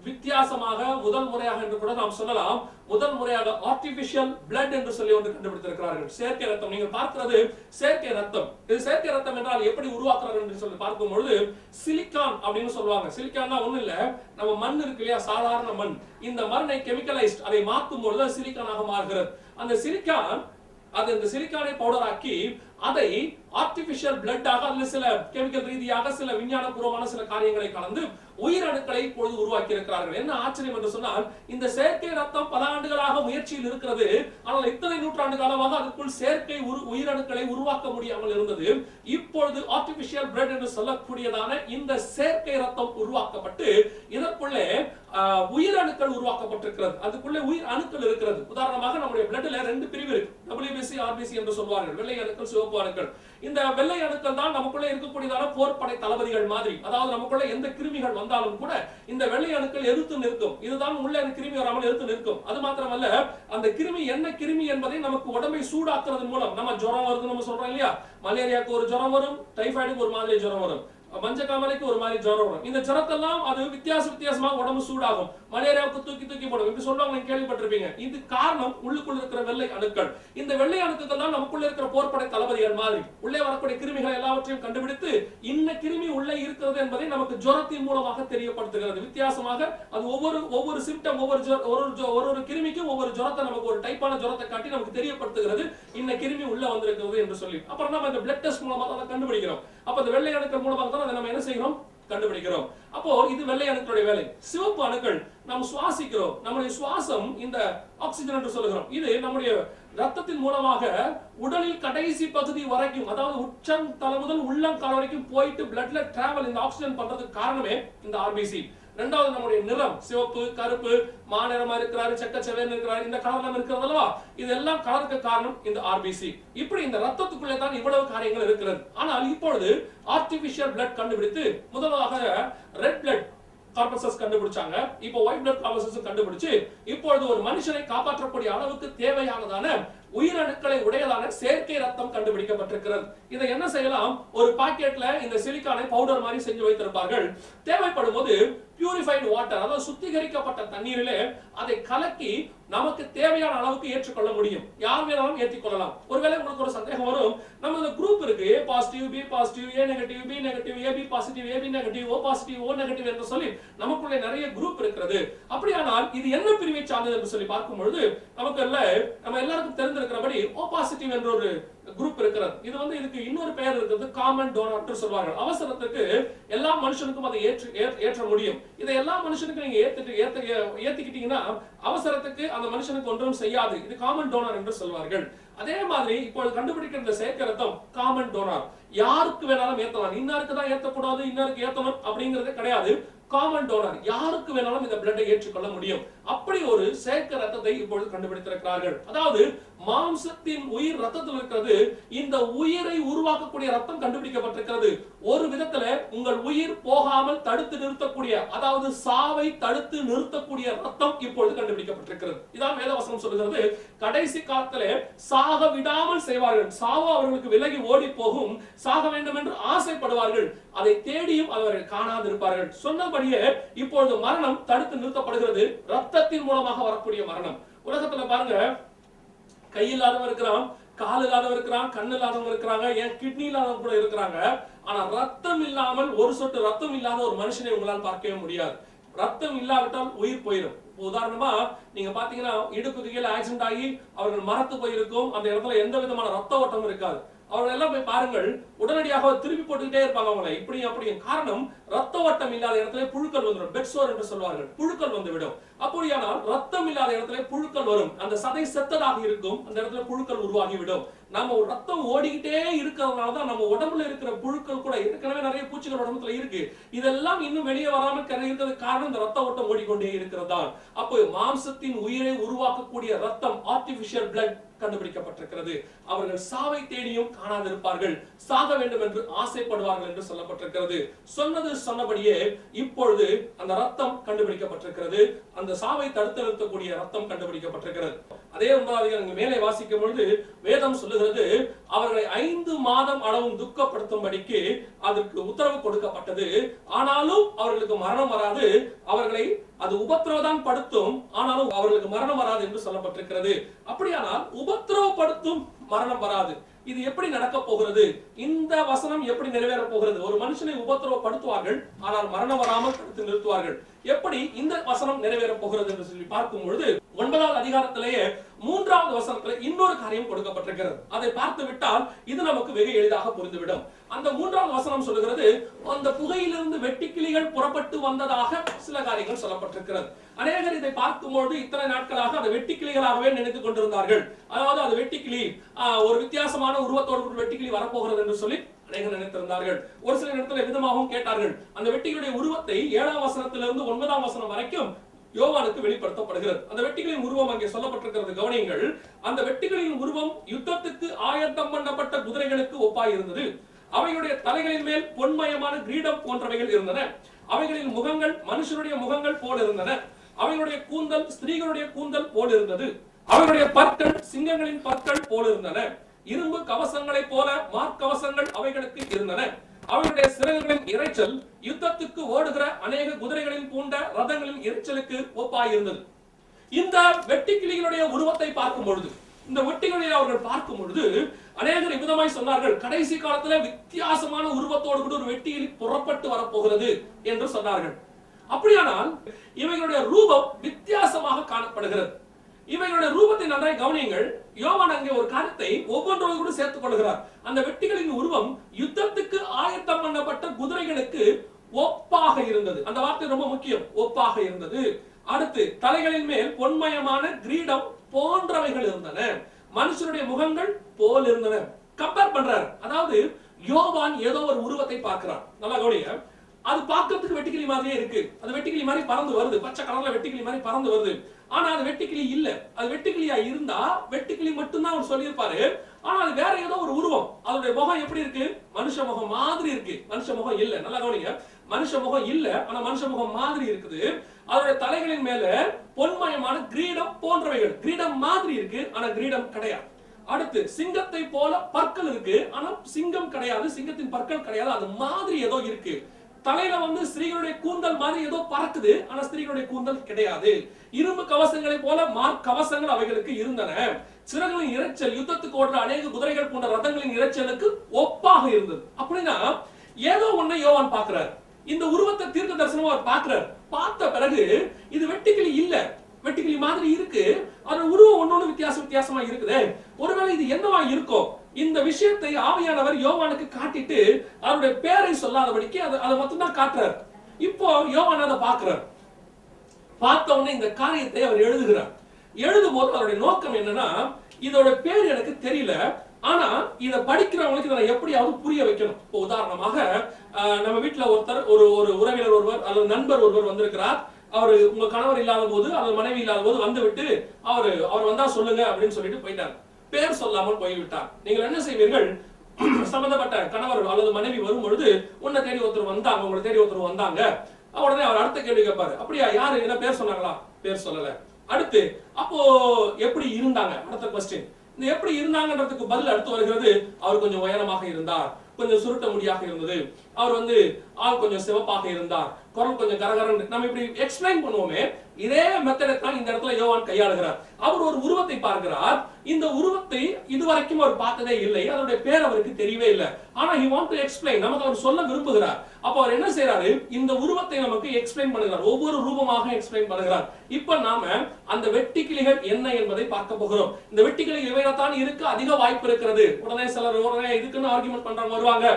வித்தியாசமாக முதல் முறையாக என்று கூட நாம் சொல்லலாம், முதல் முறையாக ஆர்டிபிஷியல் பிளட் என்று சொல்லி ஒன்று கண்டுபிடித்திருக்கிறார்கள். செயற்கை ரத்தம். நீங்கள் பார்க்கிறது செயற்கை ரத்தம். இது செயற்கை ரத்தம் என்றால் எப்படி உருவாக்குறார்கள் என்று சொல்லி பார்க்கும்பொழுது சிலிக்கான் அப்படின்னு சொல்லுவாங்க. சிலிக்கான்னா ஒண்ணு இல்ல, நம்ம மண் இருக்கு இல்லையா, சாதாரண மண், இந்த மண்ணை கெமிக்கலைஸ்ட், அதை மாற்றும் பொழுது சிலிக்கானாக மாறுகிறது. அந்த சிலிக்கான், அது இந்த சிலிக்கானை பவுடர் ஆக்கி அதை ஆர்டிபிஷியல் பிளட் ஆக, அல்லது சில கெமிக்கல் ரீதியாக சில விஞ்ஞானபூர்வமான சில காரியங்களை கலந்து உயிரணுக்களை இப்பொழுது உருவாக்கி இருக்கிறார்கள். என்ன ஆச்சரியம் என்று சொன்னால், இந்த செயற்கை ரத்தம் பல ஆண்டுகளாக முயற்சியில் இருக்கிறது. ஆனால் இத்தனை நூற்றாண்டு காலமாக அதற்குள் செயற்கை உயிரணுக்களை உருவாக்க முடியாமல் இருந்தது. இப்பொழுது ஆர்டிபிஷியல் பிளட் என்று சொல்லக்கூடியதான இந்த செயற்கை ரத்தம் உருவாக்கப்பட்டு இதற்குள்ளே உயிரணுக்கள் உருவாக்கப்பட்டிருக்கிறது. அதுக்குள்ளே உயிர் அணுக்கள் இருக்கிறது. உதாரணமாக நம்முடைய பிளட்ல 2 பிரிவு இருக்கு, WBC, RBC என்று சொல்வார்கள், வெள்ளை அணுக்கள், சிவப்பு அணுக்கள். இந்த வெள்ளை அணுக்கள் தான் நமக்குள்ளே இருக்கக்கூடியதான போர்ப்படை தளபதிகள் மாதிரி. அதாவது நமக்குள்ள எந்த கிருமிகள் வந்தாலும் கூட இந்த வெள்ளை அணுக்கள் எதிர்த்து நிற்கும். இதுதான் உள்ள கிருமி வராமல் எதிர்த்து நிற்கும். அது மாத்திரமல்ல, அந்த கிருமி என்ன கிருமி என்பதை நமக்கு உடம்பை சூடாக்குறது மூலம், நம்ம ஜுரம் வருது நம்ம சொல்றோம் இல்லையா, மலேரியாவுக்கு ஒரு ஜுரம் வரும், டைபாய்டுக்கு ஒரு மாதிரி ஜுரம் வரும், மஞ்சக்காமலைக்கு ஒரு மாதிரி ஜுரம் வரும். இந்த ஜுரத்தெல்லாம் அது வித்தியாசமாக உடம்பு சூடாகும். மலேரியாவுக்கு தூக்கி போடும் இப்படி சொல்லுவாங்க, நீங்க கேள்விப்பட்டிருப்பீங்க. இது காரணம் உள்ளுக்குள்ள இருக்கிற வெள்ளை அணுக்கள். இந்த வெள்ளை அணுக்கள் தான் நமக்குள்ள இருக்கிற போர்ப்படை தளபதிகள் மாதிரி. உள்ளே வரக்கூடிய கிருமிகள் எல்லாவற்றையும் கண்டுபிடித்து இன்ன கிருமி உள்ளே இருக்கிறது என்பதை நமக்கு ஜுரத்தின் மூலமாக தெரியப்படுத்துகிறது. வித்தியாசமாக அது ஒவ்வொரு சிம்டம், ஒவ்வொரு கிருமிக்கும் ஒவ்வொரு ஜுரத்தை, நமக்கு ஒரு டைப்பான ஜுரத்தை காட்டி நமக்கு தெரியப்படுத்துகிறது இன்ன கிருமி உள்ள வந்திருக்கிறது என்று சொல்லி. அப்புறம் நம்ம இந்த பிளட் டெஸ்ட் மூலமாக அதை கண்டுபிடிக்கிறோம். அப்ப இந்த வெள்ளை அணுக்கள் மூலமாக தான் அதை நம்ம என்ன செய்கிறோம், கண்டுபிடிக்கிறோம். அப்போ இது வெள்ளை அணுக்களுடைய வேலை. சிவப்பு அணுக்கள் நாம் சுவாசிக்கிறோம். நம்முடைய சுவாசம் இந்த ஆக்சிஜன் என்று சொல்லுகிறோம். இது நம்முடைய ரத்தத்தின் மூலமாக உடலில் கடைசி பகுதி வரைக்கும், அதாவது உச்சம் தலை முதல் உள்ளங்கால் வரைக்கும் போயிட்டு பிளட்ல டிராவல், இந்த ஆக்சிஜன் பண்றதுக்கு காரணமே இந்த RBC. இரண்டாவது நம்முடைய நிறம், சிவப்பு, கருப்பு, மாநிறமா இருக்கிறாரு, செக்கச்செவேன்னு இருக்கிறாரு, இந்த கலர்லாம் இருக்கிறது அல்லவா, இதெல்லாம் கலருக்கு காரணம் இந்த RBC. இப்படி இந்த ரத்தத்துக்குள்ளே தான் இவ்வளவு காரியங்கள் இருக்கிறது. ஆனால் இப்பொழுது ஆர்டிபிஷியல் பிளட் கண்டுபிடித்து முதலாக ரெட் பிளட் கார்பஸஸ் கண்டுபிடிச்சாங்க. இப்போ ஒயிட் பிளட் கார்பஸஸ் கண்டுபிடிச்சு இப்பொழுது ஒரு மனுஷனை காப்பாற்றக்கூடிய அளவுக்கு தேவையானதான உயிரணுக்களை உடையதான செயற்கை ரத்தம் கண்டுபிடிக்கப்பட்டிருக்கிறது. இதை என்ன செய்யலாம், ஒரு பாக்கெட்ல இந்த சிலிக்கானை பவுடர் மாதிரி செஞ்சு வைத்திருப்பார்கள். தேவைப்படும் போது பியூரிஃபைடு வாட்டர், அதாவது சுத்திகரிக்கப்பட்ட தண்ணீரிலே அதை கலக்கி நமக்கு தேவையான அளவுக்கு ஏற்றுக்கொள்ள முடியும். யார் வேணாலும் ஏற்றிக்கொள்ளலாம். ஒருவேளை உங்களுக்கு ஒரு சந்தேகம் வரும், நம்ம இந்த குரூப் இருக்கு, A positive, B positive, A negative, B negative, AB positive, AB negative, O positive, O negative என்று சொல்லி நமக்குள்ளே நிறைய குரூப் இருக்கிறது. அப்படியானால் இது என்ன பிரிவை சார்ந்தது என்று சொல்லி பார்க்கும் பொழுது நமக்கு நம்ம எல்லாருக்கும் தெரிந்திருக்கிறபடி O பாசிட்டிவ் என்ற ஒரு குரூப் இருக்கிறது. இது இதுக்கு இன்னொரு பெயர் இருக்குது, காமன் டோனர் என்று சொல்வார்கள். அவசரத்துக்கு எல்லா மனுஷனுக்கும் அதை ஏற்ற முடியும். இதை எல்லா மனுஷனுக்கும் நீங்க ஏத்திக்கிட்டீங்கன்னா அவசரத்துக்கு அந்த மனுஷனுக்கு ஒன்றும் செய்யாது. இது காமன் டோனர் என்று சொல்வார்கள். அதே மாதிரி இப்பொழுது கண்டுபிடிக்கிற இந்த செயற்கை ரத்தம் காமன் டோனர், யாருக்கு வேணாலும் ஏத்தலாம். இன்னாருக்கு தான் ஏத்தக்கூடாது, இன்னாருக்கு ஏத்தணும் அப்படிங்கறதே கிடையாது. காமன் டோனர், யாருக்கு வேணாலும் இந்த பிளட்டை ஏற்றுக்கொள்ள முடியும். அப்படி ஒரு செயற்கை ரத்தத்தை இப்பொழுது கண்டுபிடித்திருக்கிறார்கள். அதாவது மாம்சத்தின் உயிர் ரத்தத்தில் இருக்கிறது. இந்த உயிரை உருவாக்கக்கூடிய ரத்தம் கண்டுபிடிக்கப்பட்டிருக்கிறது. ஒரு விதத்துல உங்கள் உயிர் போகாமல் தடுத்து நிறுத்தக்கூடிய, அதாவது சாவை தடுத்து நிறுத்தக்கூடிய ரத்தம் இப்பொழுது கண்டுபிடிக்கப்பட்டிருக்கிறது. இதான் வேதவசனம் சொல்லுகிறது. கடைசி காலத்திலே சாக விடாமல் செய்வார்கள். சாவு அவர்களுக்கு விலகி ஓடி போகும். சாக வேண்டும் என்று ஆசைப்படுவார்கள். அதை தேடியும் அவர்கள் காணாதிருப்பார்கள். சொன்னபடியே இப்பொழுது மரணம் தடுத்து நிறுத்தப்படுகிறது. ரத்தத்தின் மூலமாக வரக்கூடிய மரணம். உலகத்துல பாருங்க, கை இல்லாதவங்க இருக்கிறான், கால் இல்லாதவங்க இருக்கிறான், கண்ணு இல்லாதவங்க இருக்கிறாங்க, ஏன் கிட்னி இல்லாதவங்க கூட இருக்கிறாங்க. ஆனா ரத்தம் இல்லாமல், ஒரு சொட்டு ரத்தம் இல்லாத ஒரு மனுஷனை உங்களால் பார்க்கவே முடியாது. ரத்தம் இல்லாவிட்டால் உயிர் போயிடும். உதாரணமா நீங்க பாத்தீங்கன்னா, இடுப்பு கீழே ஆக்சிடென்ட் ஆகி அவர்கள் மரத்து போயிருக்கும். அந்த இடத்துல எந்த விதமான ரத்த ஓட்டம் இருக்காது. அவர்கள் எல்லாம் போய் பாருங்கள், உடனடியாக திருப்பி போட்டுக்கிட்டே இருப்பாங்க அவங்களை, இப்படியும் அப்படியும். காரணம், ரத்த ஓட்டம் இல்லாத இடத்துல புழுக்கள் வந்துடும். பெட் சோர் என்று சொல்வார்கள், புழுக்கள் வந்துவிடும். அப்படியானால் ரத்தம் இல்லாத இடத்துல புழுக்கள் வரும். அந்த சதை செத்ததாக இருக்கும், அந்த இடத்துல புழுக்கள் உருவாகிவிடும். நம்ம ரத்தம் ஓடிக்கிட்டே இருக்கிறதுனாலதான் நம்ம உடம்புல இருக்கிற புழுக்கள் கூட, ஏற்கனவே நிறைய பூச்சிகள் உடம்புல இருக்கு, இதெல்லாம் இன்னும் வெளியே வராமல் இருக்கிறது காரணம் இந்த ரத்த ஓட்டம் ஓடிக்கொண்டே இருக்கிறதா. அப்போ மாம்சத்தின் உயிரை உருவாக்கக்கூடிய ரத்தம், ஆர்டிபிஷியல் பிளட் கண்டுபிடிக்கப்பட்டிருக்கிறது. அவர்கள் சாவை தேடியும் காணாதிருப்பார்கள், சாக வேண்டும் என்று ஆசைப்படுவார்கள் என்று சொல்லப்பட்டிருக்கிறது. சொன்னது சொன்னபடியே இப்பொழுது அந்த ரத்தம் கண்டுபிடிக்கப்பட்டிருக்கிறது. அந்த சாவை தடுத்து நிறுத்தக்கூடிய ரத்தம் கண்டுபிடிக்கப்பட்டிருக்கிறது. அதே 9 மேலே வாசிக்கும் பொழுது வேதம் சொல்லுகிறது, அவர்களை 5 மாதம் அளவும் துக்கப்படுத்தும்படிக்கு அதற்கு உத்தரவு கொடுக்கப்பட்டது. ஆனாலும் அவர்களுக்கு மரணம் வராது. அவர்களை அது உபத்திரவதான் படுத்தும், ஆனாலும் அவர்களுக்கு மரணம் வராது என்று சொல்லப்பட்டிருக்கிறது. அப்படியானால் உபத்திரவப்படுத்தும் மரணம் வராது. இது எப்படி நடக்க போகிறது? இந்த வசனம் எப்படி நிறைவேற போகிறது? ஒரு மனுஷனை உபத்திரவப்படுத்துவார்கள், ஆனால் மரணம் வராமல் தடுத்து நிறுத்துவார்கள். எப்படி இந்த வசனம் நிறைவேற போகிறது என்று சொல்லி பார்க்கும் பொழுது 9வது அதிகாரத்திலேயே 3வது வசனத்துல இன்னொரு காரியம் கொடுக்கப்பட்டிருக்கிறது. அதை பார்த்து விட்டால் இது நமக்கு வெகு எளிதாக புரிந்துவிடும். அந்த 3வது வசனம் சொல்லுகிறது, அந்த புகையிலிருந்து வெட்டுக்கிளிகள் புறப்பட்டு வந்ததாக சில காரியங்கள் சொல்லப்பட்டிருக்கிறது. அநேகர் இதை பார்க்கும்போது இத்தனை நாட்களாக அந்த வெட்டுக்கிளிகளாகவே நினைத்துக் கொண்டிருந்தார்கள். அதாவது அது வெட்டுக்கிளி ஒரு வித்தியாசமான உருவத்தோடு வெட்டுக்கிளி வரப்போகிறது என்று சொல்லி அநேகர் நினைத்திருந்தார்கள். ஒரு சில இடத்துல விதமாகவும் கேட்டார்கள். அந்த வெட்டிகளுடைய உருவத்தை 7ஆம் வசனத்திலிருந்து 9ஆம் வசனம் வரைக்கும் யோவானுக்கு வெளிப்படுத்தப்படுகிறது. அந்த வெட்டிகளின் உருவம் அங்கே சொல்லப்பட்டிருக்கிறது. கவனியுங்கள், அந்த வெட்டிகளின் உருவம் யுத்தத்துக்கு ஆயத்தம் பண்ணப்பட்ட குதிரைகளுக்கு ஒப்பாய் இருந்தது. அவைகளுடைய தலைகளின் மேல் பொன்மயமான கிரீடம் போன்றவைகள் இருந்தன. அவைகளின் முகங்கள் மனுஷனுடைய முகங்கள் போல் இருந்தன. அவைகளுடைய கூந்தல் ஸ்திரீகளுடைய கூந்தல் போல் இருந்தது. அவைகளுடைய பற்கள் சிங்கங்களின் பற்கள் போல் இருந்தன. இரும்பு கவசங்களைப் போல மார்க்கவசங்கள் அவைகளுக்கு இருந்தன. அவர்களுடைய சிறகுகளின் இரைச்சல் யுத்தத்துக்கு ஓடுகிற அநேக குதிரைகளின் பூண்ட ரதங்களின் இரைச்சலுக்கு ஒப்பாயிருந்தது. இந்த வெட்டுக்கிளிகளுடைய உருவத்தை பார்க்கும் பொழுது, இந்த வெட்டிகளை அவர்கள் பார்க்கும் பொழுது அநேகர் விதமாய் சொன்னார்கள், கடைசி காலத்துல வித்தியாசமான உருவத்தோடு கூட ஒரு வெட்டிக்கிளி புறப்பட்டு வரப்போகிறது என்று சொன்னார்கள். அப்படியானால் இவைகளுடைய ரூபம் வித்தியாசமாக காணப்படுகிறது. இவைகளுடைய ரூபத்தை நன்றாய் கவனியுங்கள். யோவான் அங்கே ஒரு காரியத்தை ஒவ்வொன்றோடு கூட சேர்த்துக் கொள்கிறார். அந்த வெட்டிகளின் உருவம் யுத்தத்துக்கு ஆயத்தம் பண்ணப்பட்ட குதிரைகளுக்கு ஒப்பாக இருந்தது. அந்த வார்த்தை ரொம்ப முக்கியம், ஒப்பாக இருந்தது. அடுத்து தலைகளின் மேல் பொன்மயமான கிரீடம் போன்றவைகள் இருந்தன. மனுஷனுடைய முகங்கள் போல் இருந்தன. கம்பேர் பண்றார். அதாவது யோவான் ஏதோ ஒரு உருவத்தை பார்க்கிறார். நல்லா கவனிங்க. அது பார்க்கிறதுக்கு வெட்டுக்கிளி மாதிரியே இருக்கு. அது வெட்டுக்கிளி மாதிரி பறந்து வருது. பச்சை கலர்ல வெட்டுக்கிளி மாதிரி பறந்து வருது. ஆனா அது வெட்டுக்கிளி இல்ல. அது வெட்டுக்கிளியா இருந்தா வெட்டுக்கிளி மட்டும்தான் அவர் சொல்லியிருப்பாரு. ஆனா அது வேற ஏதோ ஒரு உருவம். அதோட முகம் எப்படி இருக்கு? மனுஷ முகம் மாதிரி இருக்கு. மனுஷ முகம் இல்ல. நல்லா கவனிங்க. மனுஷ முகம் இல்ல, ஆனா மனுஷ முகம் மாதிரி இருக்குது. அதோட தலைகளின் மேல பொன்மயமான கிரீடம் போன்றவைகள். கிரீடம் மாதிரி இருக்கு, ஆனா கிரீடம் கிடையாது. அடுத்து சிங்கத்தை போல பற்கள் இருக்கு, ஆனா சிங்கம் கிடையாது. சிங்கத்தின் பற்கள் கிடையாது. அது மாதிரி ஏதோ இருக்கு. தலையில ஸ்திரீகளுடைய கூந்தல் மாதிரி ஏதோ பறக்குது, ஆனா ஸ்திரீகளுடைய கூந்தல் கிடையாது. இரும்பு கவசங்களை போல கவசங்கள் அவைகளுக்கு இருந்தன. சிறகுகளின் இரைச்சல் யுத்தத்துக்கு ஓடுற அநேக குதிரைகள் போன்ற ரதங்களின் இரைச்சலுக்கு ஒப்பாக இருந்தது. அப்படின்னா ஏதோ ஒண்ணு யோவான் பார்க்கிறார். இந்த உருவத்தை தீர்க்க தரிசனமா அவர் பார்க்கிறார். பார்த்த பிறகு இது வெட்டுக்கிளி இல்ல, வெட்டுக்கிளி மாதிரி இருக்கு. அதோட உருவம் ஒன்னொன்னு வித்தியாசமா இருக்குது. ஒருவேளை இது என்னவா இருக்கும்? இந்த விஷயத்தை ஆவியானவர் யோவானுக்கு காட்டிட்டு அவருடைய பேரை சொல்லாதபடிக்கு அதை மட்டும்தான் காட்டுறார். இப்போ யோவான் அதை பார்க்கிறார். பார்த்த உடனே இந்த காரியத்தை அவர் எழுதுகிறார். எழுதும் போது அவருடைய நோக்கம் என்னன்னா, இதோட பேர் எனக்கு தெரியல, ஆனா இதை படிக்கிறவங்களுக்கு இதை எப்படியாவது புரிய வைக்கணும். இப்போ உதாரணமாக நம்ம வீட்டுல ஒருத்தர் ஒரு உறவினர் ஒருவர் அல்லது நண்பர் ஒருவர் வந்திருக்கிறார். அவரு உங்க கணவர் இல்லாத போது அல்லது மனைவி இல்லாத போது வந்துவிட்டு அவர் வந்தா சொல்லுங்க அப்படின்னு சொல்லிட்டு போயிட்டார். பேர் சொல்லாமல் போய்விட்டார். நீங்கள் என்ன செய்வீர்கள்? சம்பந்தப்பட்ட கணவர் அல்லது மனைவி வரும் பொழுது உன்னை தேடி ஒருத்தர் வந்தாங்க, உங்களை தேடி ஒருத்தர் வந்தாங்க. உடனே அவர் அடுத்த கேள்வி கேட்பாரு, அப்படியா, யாரு, என்ன பேர் சொன்னாங்களா? பேர் சொல்லல. அடுத்து அப்போ எப்படி இருந்தாங்க? அடுத்த கொஸ்டின். இந்த எப்படி இருந்தாங்கன்றதுக்கு பதில் அடுத்து வருகிறது, அவர் கொஞ்சம் உயரமாக இருந்தார், கொஞ்சம் சுருட்ட முடியாக இருந்தது, அவர் ஆள் கொஞ்சம் சிவப்பாக இருந்தார், குரல் கொஞ்சம் கரகரன்னு நம்ம இப்படி எக்ஸ்பிளைன் பண்ணுவோமே. இதே மெத்தடை தான் இந்த இடத்துல யோவான் கையாளுகிறார். அவர் ஒரு உருவத்தை பார்க்கிறார். இந்த உருவத்தை இதுவரைக்கும் அவர் பார்த்ததே இல்லை. அதோட பேர் அவருக்கு தெரியவே இல்லை. ஆனா he want to explain, நமக்கு அவர் சொல்ல விரும்புகிறார். அப்ப அவர் என்ன செய்யறாரு? இந்த உருவத்தை நமக்கு எக்ஸ்பிளைன் பண்ணுகிறார். ஒவ்வொரு ரூபமாக எக்ஸ்பிளைன் பண்ணுகிறார். இப்ப நாம அந்த வெட்டுக்கிளிகள் என்ன என்பதை பார்க்க போகிறோம். இந்த வெட்டுக்கிளி இவையத்தான் இருக்க அதிக வாய்ப்பு இருக்கிறது. உடனே சிலர் இதுக்குன்னு ஆர்குமெண்ட் பண்றாங்க, வருவாங்க,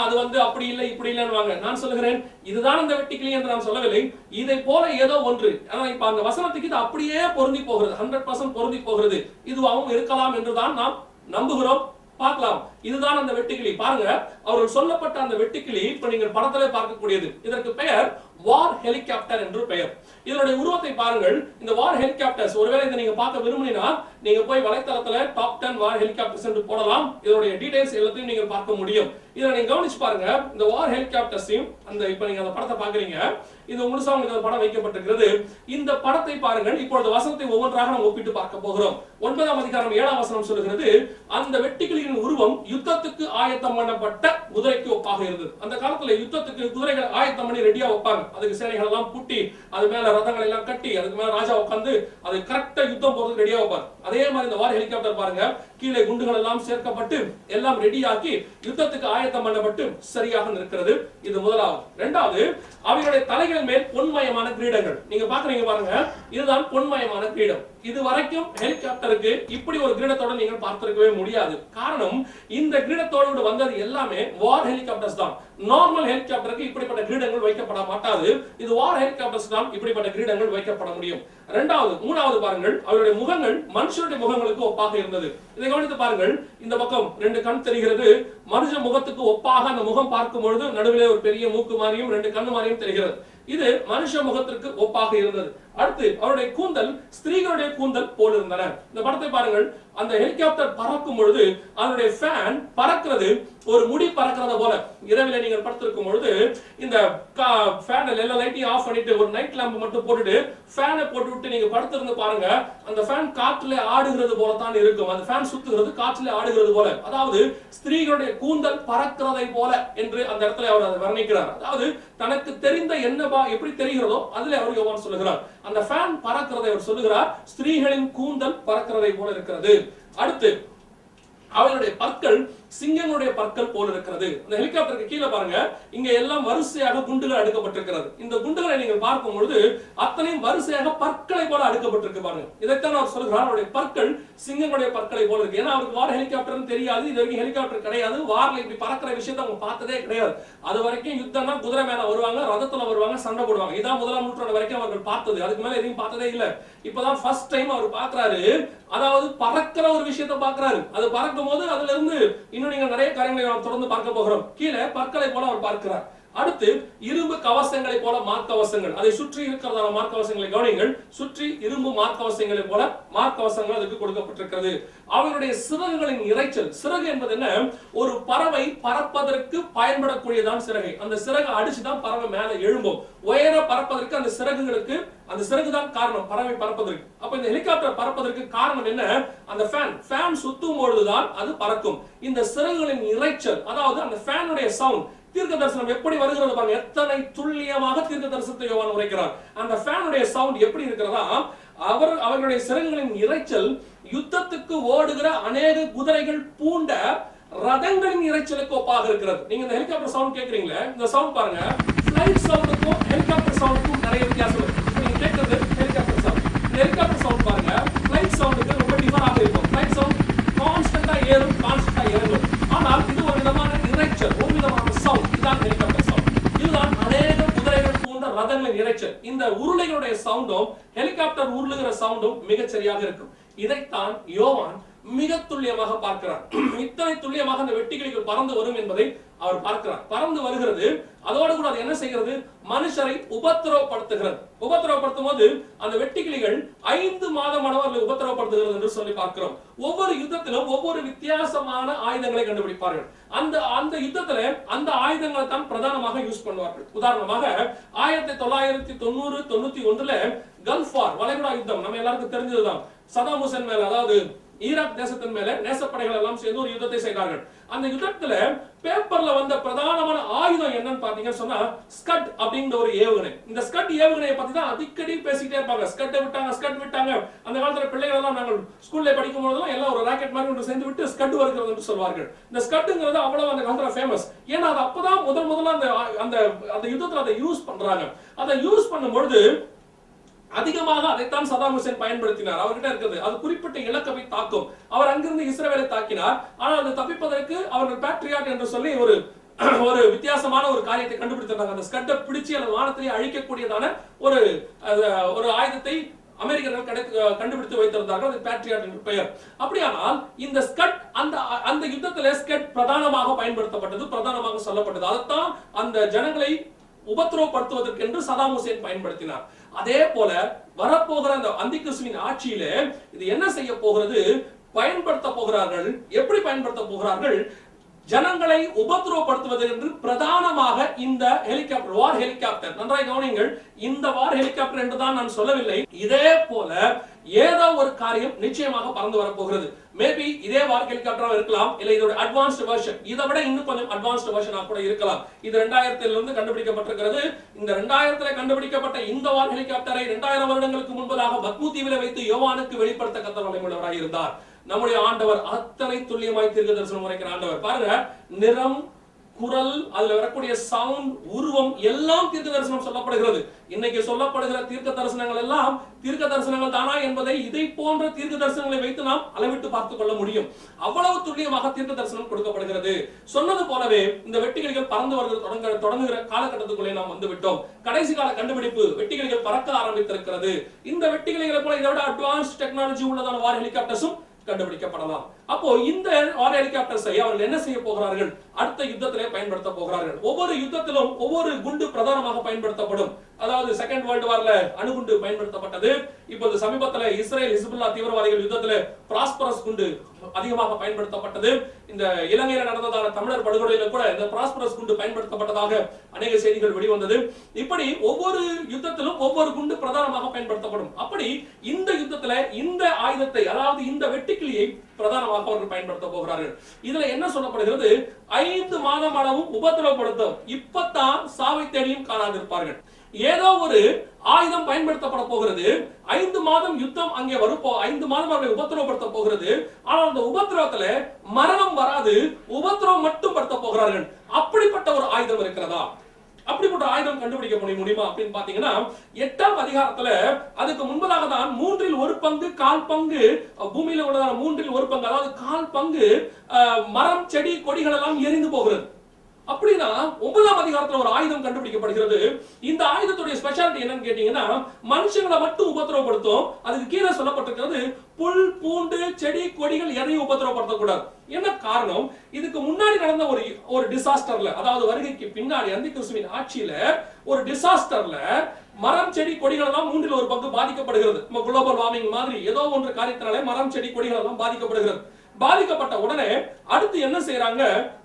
அது அப்படி இல்லை இப்படி இல்லைன்னு. நான் சொல்லுகிறேன், இதுதான் அந்த வெட்டுக்கிளி என்று நான் சொல்லவில்லை. இதை போல ஏதோ ஒன்று. இப்ப அந்த வசனத்துக்கு இது அப்படியே பொருந்தி போகிறது, 100% பொருந்தி போகிறது. இதுவாகவும் இருக்கலாம் என்றுதான் நாம் நம்புகிறோம். பார்க்கலாம். இதுதான் அந்த வெட்டுக்கிளி. பாருங்க, அவர்கள் சொல்லப்பட்ட அந்த வெட்டுக்கிளி இப்ப நீங்கள் படத்திலே பார்க்கக்கூடியது. இதற்கு பெயர் வார் ஹெலிகாப்டர் என்று பெயர். இதனுடைய உருவத்தை பாருங்கள். இந்த வார் ஹெலிகாப்டர்ஸ், ஒருவேளை இதை நீங்க பார்க்க விரும்பினா நீங்க போய் வலைத்தளத்துல டாப் 10 வார் ஹெலிகாப்டர்ஸ் என்று போடலாம். இதனுடைய டீடைல்ஸ் எல்லாத்தையும் நீங்க பார்க்க முடியும். இத நீங்க கவனிச்சு பாருங்க. இந்த வார் ஹெலிகாப்டர்ஸையும் அந்த இப்ப நீங்க அந்த படத்தை பாக்குறீங்க. இது முழுசா உங்களுக்கு அந்த படம் வைக்கப்பட்டிருக்கிறது. இந்த படத்தை பாருங்கள். இப்பொழுது வசனத்தை ஒவ்வொன்றாக நாம் ஒப்பிட்டு பார்க்க போகிறோம். 9ஆம் அதிகாரம் 7ஆம் வசனம் சொல்லுகிறது, அந்த வெட்டுக்கிளியின் உருவம் யுத்தத்துக்கு ஆயத்தம் பண்ணப்பட்ட குதிரைக்கு ஒப்பாக இருந்தது. அந்த காலத்துல யுத்தத்துக்கு குதிரைகளை ஆயத்தம் பண்ணி ரெடியா வைப்பாங்க. அதுக்கு சேனைகள் எல்லாம் பூட்டி, அது மேல ரதங்களை எல்லாம் கட்டி, அதுக்கு மேல ராஜா உட்கார்ந்து அது கரெக்டா யுத்தம் போறதுக்கு ரெடியா வைப்பார். அதே மாதிரி இந்த வார் ஹெலிகாப்டர் பாருங்க, கீழே குண்டுகள் எல்லாம் சேர்க்கப்பட்டு எல்லாம் ரெடியாக்கி யுத்தத்துக்கு ஆயத்தம் பண்ணப்பட்டு சரியாக நிற்கிறது. இது முதலாவது. இரண்டாவது, அவைகளுடைய தலைகள் மேல் பொன்மயமான கிரீடங்கள். நீங்க பாக்குறீங்க பாருங்க, இதுதான் பொன்மயமான கிரீடம். இது வரைக்கும் ஹெலிகாப்டருக்கு இப்படி ஒரு கிரீடத்தோட நீங்க பார்த்திருக்கவே முடியாது. காரணம், இந்த கிரீடத்தோடு வந்தது எல்லாமே வார் ஹெலிகாப்டர்ஸ் தான். நார்மல் ஹெலிகாப்டருக்கு இப்படிப்பட்ட கிரீடங்கள் வைக்கப்பட மாட்டாது. இது வார் ஹெலிகாப்டர்ஸ் தான் இப்படிப்பட்ட கிரீடங்கள் வைக்கப்பட முடியும். இரண்டாவது, மூணாவது பாருங்கள், அவருடைய முகங்கள் மனுஷனுடைய முகங்களுக்கு ஒப்பாக இருந்தது. இதை கவனித்து பாருங்கள். இந்த பக்கம் 2 கண் தெரிகிறது. மனுஷ முகத்துக்கு ஒப்பாக அந்த முகம் பார்க்கும் பொழுது நடுவிலே ஒரு பெரிய மூக்கு மாதிரியும் 2 கண்ணு மாதிரியும் தெரிகிறது. இது மனுஷ முகத்திற்கு ஒப்பாக இருந்தது. அடுத்து, அவருடைய கூந்தல் ஸ்திரீகளுடைய கூந்தல் போல் இருந்தன. இந்த படத்தை பாருங்கள். அந்த ஹெலிகாப்டர் பறக்கும் பொழுது அதனுடைய ஃபேன் பறக்கிறது ஒரு முடி பறக்கிறத போல. இரவில நீங்கள் படுத்திருக்கும் பொழுது இந்த ஃபேன் எல்லா லைட்டையும் ஆஃப் பண்ணிட்டு ஒரு நைட் லேம்ப் மட்டும் போட்டுட்டு ஃபேனை போட்டு விட்டு நீங்க படுத்திருந்து பாருங்க. அந்த ஃபேன் காற்றுல ஆடுகிறது போல தான் இருக்கும். அந்த ஃபேன் சுத்துகிறது காற்றுல ஆடுகிறது போல. அதாவது ஸ்திரீகளுடைய கூந்தல் பறக்கிறதை போல என்று அந்த இடத்துல அவர் அதை வர்ணிக்கிறார். அதாவது தனக்கு தெரிந்த என்ன எப்படி தெரிகிறதோ அதுல அவர் யோவான் சொல்லுகிறார். அந்த ஃபேன் பறக்கிறதை அவர் சொல்லுகிறார், ஸ்திரீகளின் கூந்தல் பறக்கிறதை போல இருக்கிறது. அடுத்து, அவர்களுடைய பற்கள் சிங்கங்களுடைய பற்கள் போல இருக்கிறது. அந்த ஹெலிகாப்டருக்கு கீழே பாருங்க, இங்க எல்லாம் வரிசையாக குண்டுகள் அடுக்கப்பட்டிருக்கிறது. இந்த குண்டுகளை நீங்கள் பார்க்கும் பொழுது அத்தனையும் வரிசையாக பற்களை போல அடுக்கப்பட்டிருக்கு பாருங்க. இதைத்தான் அவர் சொல்கிறார், அவருடைய பற்கள் சிங்கங்களுடைய பற்களை போல இருக்கு. ஏன்னா அவருக்கு வார் ஹெலிகாப்டர் தெரியாது, இது வரைக்கும் ஹெலிகாப்டர் கிடையாது, வார்ல இப்படி பறக்கிற விஷயத்தை அவங்க பார்த்ததே கிடையாது. அது வரைக்கும் யுத்தம்னா குதிரை மேல வருவாங்க, ரதத்துல வருவாங்க, சண்டை போடுவாங்க. இதான் 1ஆம் நூற்றாண்டு வரைக்கும் அவர்கள் பார்த்தது. அதுக்கு மேல எதையும் பார்த்ததே இல்ல. இப்பதான் ஃபர்ஸ்ட் டைம் அவர் பாக்குறாரு. அதாவது பறக்கிற ஒரு விஷயத்தை பாக்குறாரு. அது பறக்கும் போது அதுல இருந்து இன்னும் நீங்க நிறைய காரியங்களை நாம் தொடர்ந்து பார்க்க போகிறோம். கீழே பற்களை போல அவர் பார்க்கிறார். அடுத்து, இரும்பு கவசங்களை போல மார்க்கவசங்கள், அதை சுற்றி இருக்கிறதான மார்க்கவசங்களை கவனிங்கள். சுற்றி இரும்பு மார்க்கவசங்களை போல மார்க்கவசங்கள் அதுக்கு கொடுக்கப்பட்டிருக்கிறது. அவருடைய சிறகுகளின் இரைச்சல். சிறகு என்பது என்ன? ஒரு பறவை பறப்பதற்கு பயன்படக்கூடியதான் சிறகை. அந்த சிறகு அடிச்சுதான் பறவை மேல எழும்பும். உயர பறப்பதற்கு அந்த சிறகுகளுக்கு, அந்த சிறகுதான் காரணம் பறவை பறப்பதற்கு. அப்ப இந்த ஹெலிகாப்டர் பறப்பதற்கு காரணம் என்ன? அந்த ஃபேன் சுத்தும் பொழுதுதான் அது பறக்கும். இந்த சிறகுகளின் இரைச்சல், அதாவது அந்த ஃபேனுடைய சவுண்ட். தீர்க்க தரிசனம் எப்படி வருகிறது பாருங்க, எத்தனை துல்லியமாக தீர்க்க தரிசனத்தை யோவான் உரைக்கிறார். அந்த ஃபேனுடைய சவுண்ட் எப்படி இருக்கிறதா, அவர்களுடைய சிறகுகளின் இரைச்சல் யுத்தத்துக்கு ஓடுகிற அநேக குதிரைகள் பூண்ட ரதங்களின் இரைச்சலுக்கு ஒப்பாக இருக்கிறது. நீங்க இந்த ஹெலிகாப்டர் சவுண்ட் கேக்குறீங்களே, இந்த சவுண்ட் பாருங்க, ஃளைட் சவுண்டுக்கும் ஹெலிகாப்டர் சவுண்டுக்கும் நிறைய வித்தியாசம் இருக்கு. நீங்க கேட்கிறது ஹெலிகாப்டர் சவுண்ட். இந்த ஹெலிகாப்டர் சவுண்ட் பாருங்க, ஃளைட் சவுண்டுக்கு ரொம்ப டிஃபரண்டாக இருக்கும். ஃளைட் சவுண்ட் கான்ஸ்டன்டா ஏறும், கான்ஸ்டன்டா இறங்கும். ஆனால் இது ஒரு விதமான இரைச்சல், ஒரு விதமான சவுண்ட். இதுதான் ஹெலிகாப்டர் சவுண்ட். இதுதான் அநேக குதிரைகள் பூண்ட ரதங்களின் இரைச்சல். இந்த உருளைகளுடைய சவுண்டும் ஹெலிகாப்டர் உருளுகிற சவுண்டும் மிகச்சரியாக இருக்கும். இதைத்தான் யோவான் மிக துல்லியமாக பார்க்கிறார். இத்தனை துல்லியமாக அந்த வெட்டுக்கிளிகள் பறந்து வரும் என்பதை அவர் பார்க்கிறார். பறந்து வருகிறது, அதோடு கூட அது என்ன செய்கிறது? மனுஷரை உபத்திரவப்படுத்துகிறது. உபத்திரவப்படுத்தும் போது அந்த வெட்டுக்கிளிகள் 5 மாதம் அவர்களை உபத்திரவப்படுத்துகிறது என்று சொல்லி பார்க்கிறோம். ஒவ்வொரு யுத்தத்திலும் ஒவ்வொரு வித்தியாசமான ஆயுதங்களை கண்டுபிடிப்பார்கள். அந்த யுத்தத்துல அந்த ஆயுதங்களை தான் பிரதானமாக யூஸ் பண்ணுவார்கள். உதாரணமாக 1990-91 கல்ஃப் வார், வளைகுடா யுத்தம் நம்ம எல்லாருக்கும் தெரிஞ்சதுதான். சதாம் ஹுசேன் மேல, அதாவது ஈராக் தேசத்தின் மேல நேசப்படைகள் எல்லாம் சேர்ந்து ஒரு யுத்தத்தை செய்தார்கள். அந்த யுத்தத்துல பேப்பர்ல வந்த பிரதானமான ஆயுதம் என்னன்னு பாத்தீங்கன்னு சொன்னா ஸ்கட் அப்படிங்கிற ஒரு ஏவுகணை. இந்த ஸ்கட் ஏவுகணையை பத்தி தான் அடிக்கடி பேசிக்கிட்டே இருப்பாங்க. ஸ்கட் விட்டாங்க. அந்த காலத்துல பிள்ளைகள் எல்லாம் நாங்கள் ஸ்கூல்ல படிக்கும் போதெல்லாம் எல்லாம் ஒரு ராக்கெட் மாதிரி ஒன்று சேர்ந்து விட்டு ஸ்கட் வருகிறது என்று சொல்வார்கள். இந்த ஸ்கட்டுங்கிறது அவ்வளவு அந்த காலத்துல ஃபேமஸ். ஏன்னா அது அப்பதான் முதல்ல அந்த யுத்தத்துல அதை யூஸ் பண்றாங்க. அதை யூஸ் பண்ணும்பொழுது அதிகமாக அதைத்தான் சதாம் ஹுசேன் பயன்படுத்தினார். அவர்கிட்ட இருக்குது அது குறிப்பிட்ட இலக்கை தாக்கும். அவர் அங்கிருந்து இஸ்ரேலை தாக்கினார். ஆனால் அது தப்பிப்பதற்கு அவர்கள் பேட்ரியாட் என்று சொல்லி ஒரு வித்தியாசமான ஒரு காரியத்தை கண்டுபிடித்தாங்க. அந்த ஸ்கட்டை பிடிச்சி அல்லது வானத்திலே அழிக்கக்கூடியதான ஒரு ஆயுதத்தை அமெரிக்கர்கள் கண்டுபிடித்து வைத்திருந்தார்கள். அது பேட்ரியாட் என்று பெயர். அப்படியானால் இந்த ஸ்கட் அந்த யுத்தத்திலே ஸ்கட் பிரதானமாக பயன்படுத்தப்பட்டது, பிரதானமாக சொல்லப்பட்டது. அதைத்தான் அந்த ஜனங்களை உபத்திரவப்படுத்துவதற்கு என்று சதாம் ஹுசேன் பயன்படுத்தினார். அதே போல வரப்போகிற அந்த அந்திகிறிஸ்துவின் ஆட்சியிலே இது என்ன செய்ய போகிறது, பயன்படுத்த போகிறார்கள். எப்படி பயன்படுத்த போகிறார்கள்? ஜனங்களை உபத்திரவப்படுத்துவது என்று பிரதானமாக இந்த ஹெலிகாப்டர், வார் ஹெலிகாப்டர். நன்றாய் கவனிங்கள், இந்த வார் ஹெலிகாப்டர் என்று தான் நான் சொல்லவில்லை. இதே போல ஏதோ ஒரு காரியம் நிச்சயமாக பறந்து வரப்போகிறது. மேபி இதே வார் ஹெலிகாப்டரா இருக்கலாம், இல்ல இதோட அட்வான்ஸ்ட் வெர்ஷன், இதை விட இன்னும் கொஞ்சம் அட்வான்ஸ்ட் வெர்ஷனா கூட இருக்கலாம். இது 2000 இருந்து கண்டுபிடிக்கப்பட்டிருக்கிறது. இந்த 2000 கண்டுபிடிக்கப்பட்ட இந்த வார் ஹெலிகாப்டரை 2000 வருடங்களுக்கு முன்பதாக பத்மு தீவில வைத்து யோவானுக்கு வெளிப்படுத்த கர்த்தர் வல்லமையுள்ளவராய் இருந்தார். நம்முடைய ஆண்டவர் அத்தனை துல்லியமாய் தீர்க்க தரிசனம் உரைக்கிற ஆண்டவர். பாருங்க, நிறம், குரல், அதுல வரக்கூடிய சவுண்ட், உருவம் எல்லாம் தீர்க்க தரிசனம் சொல்லப்படுகிறது. இன்னைக்கு சொல்லப்படுகிற தீர்க்க தரிசனங்கள் எல்லாம் தீர்க்க தரிசனங்கள் தானா என்பதை இதை போன்ற தீர்க்க தரிசனங்களை வைத்து நாம் அளவிட்டு பார்த்துக் கொள்ள முடியும். அவ்வளவு துல்லியமாக தீர்க்க தரிசனம் கொடுக்கப்படுகிறது. சொன்னது போலவே இந்த வெட்டுக்கிளிகள் பறந்து வருவது தொடங்குகிற காலகட்டத்துக்குள்ளே நாம் வந்து விட்டோம். கடைசி கால கண்டுபிடிப்பு, வெட்டுக்கிளிகள் பறக்க ஆரம்பித்திருக்கிறது. இந்த வெட்டுக்கிளிகளை போல இதோட அட்வான்ஸ் டெக்னாலஜி உள்ளதான வார் ஹெலிகாப்டர்ஸும் கண்டுபிடிக்கப்படலாம். அப்போ இந்த வார் ஹெலிகாப்டர்ஸை அவர்கள் என்ன செய்ய போகிறார்கள்? அடுத்த யுத்தத்திலே பயன்படுத்த போகிறார்கள். ஒவ்வொரு யுத்தத்திலும் ஒவ்வொரு குண்டு பிரதானமாக பயன்படுத்தப்படும். அதாவது செகண்ட் வேர்ல்ட் வார்ல அணுகுண்டு பயன்படுத்தப்பட்டது. இப்போது சமீபத்தில் இஸ்ரேல் ஹிஸ்புல்லா தீவிரவாதிகள் யுத்தத்தில் பிராஸ்பரஸ் குண்டு அதிகமாக பயன்படுத்தப்பட்டது. இந்த இலங்கையில் நடந்ததான தமிழர் படுகொலையில கூட இந்த பிராஸ்பரஸ் குண்டு பயன்படுத்தப்பட்டதாக அநேக செய்திகள் வெளிவந்தது. இப்படி ஒவ்வொரு யுத்தத்திலும் ஒவ்வொரு குண்டு பிரதானமாக பயன்படுத்தப்படும். அப்படி இந்த யுத்தத்தில் இந்த ஆயுதத்தை, அதாவது இந்த வெட்டுக்கிளியை பிரதானமாக அவர்கள் பயன்படுத்த போகிறார்கள். இதுல என்ன சொல்லப்படுகிறது? 5 மாதம் அளவும் உபத்திரவப்படுத்தும், இப்பதான் சாவை தேடியும் காணாதிருப்பார்கள். ஏதோ ஒரு ஆயுதம் பயன்படுத்தப்பட போகிறது. 5 மாதம் யுத்தம் அங்கே வருப்போ 5 மாதம் அவர்களை உபத்திரவப்படுத்த போகிறது. ஆனால் அந்த உபத்திரவத்துல மரணம் வராது, உபத்திரவம் மட்டும் படுத்த போகிறார்கள். அப்படிப்பட்ட ஒரு ஆயுதம் இருக்கிறதா? அப்படிப்பட்ட ஆயுதம் கண்டுபிடிக்க முடியுமா அப்படின்னு பாத்தீங்கன்னா 8ஆம் அதிகாரத்துல அதுக்கு முன்பதாக தான் 1/3 1/4 பங்கு பூமியில உள்ளதான 1/3 1 பங்கு, அதாவது 1/4 பங்கு மரம், செடி, கொடிகள் எல்லாம் எரிந்து போகிறது. அப்படின்னா 9ஆம் அதிகாரத்துல ஒரு ஆயுதம் கண்டுபிடிக்கப்படுகிறது. இந்த ஆயுதத்துடைய ஸ்பெஷாலிட்டி என்னன்னு கேட்டீங்கன்னா, மனுஷங்களை மட்டும் உபத்திரவப்படுத்தும். அதுக்கு கீழே சொல்லப்பட்டிருக்கிறது, புல், பூண்டு, செடி, கொடிகள் எதையும் உபத்திரவப்படுத்தக்கூடாது. என்ன காரணம்? இதுக்கு முன்னாடி நடந்த ஒரு டிசாஸ்டர்ல, அதாவது வருகைக்கு பின்னாடி அந்திகிறிஸ்துவின் ஆட்சியில ஒரு டிசாஸ்டர்ல மரம், செடி, கொடிகள் எல்லாம் 1/3 1 பங்கு பாதிக்கப்படுகிறது. குளோபல் வார்மிங் மாதிரி ஏதோ ஒன்று காரியத்தினாலே மரம், செடி, கொடிகள் எல்லாம் பாதிக்கப்படுகிறது. பாதிக்கப்பட்ட உடனே அடுத்து என்ன செய்யறாங்க?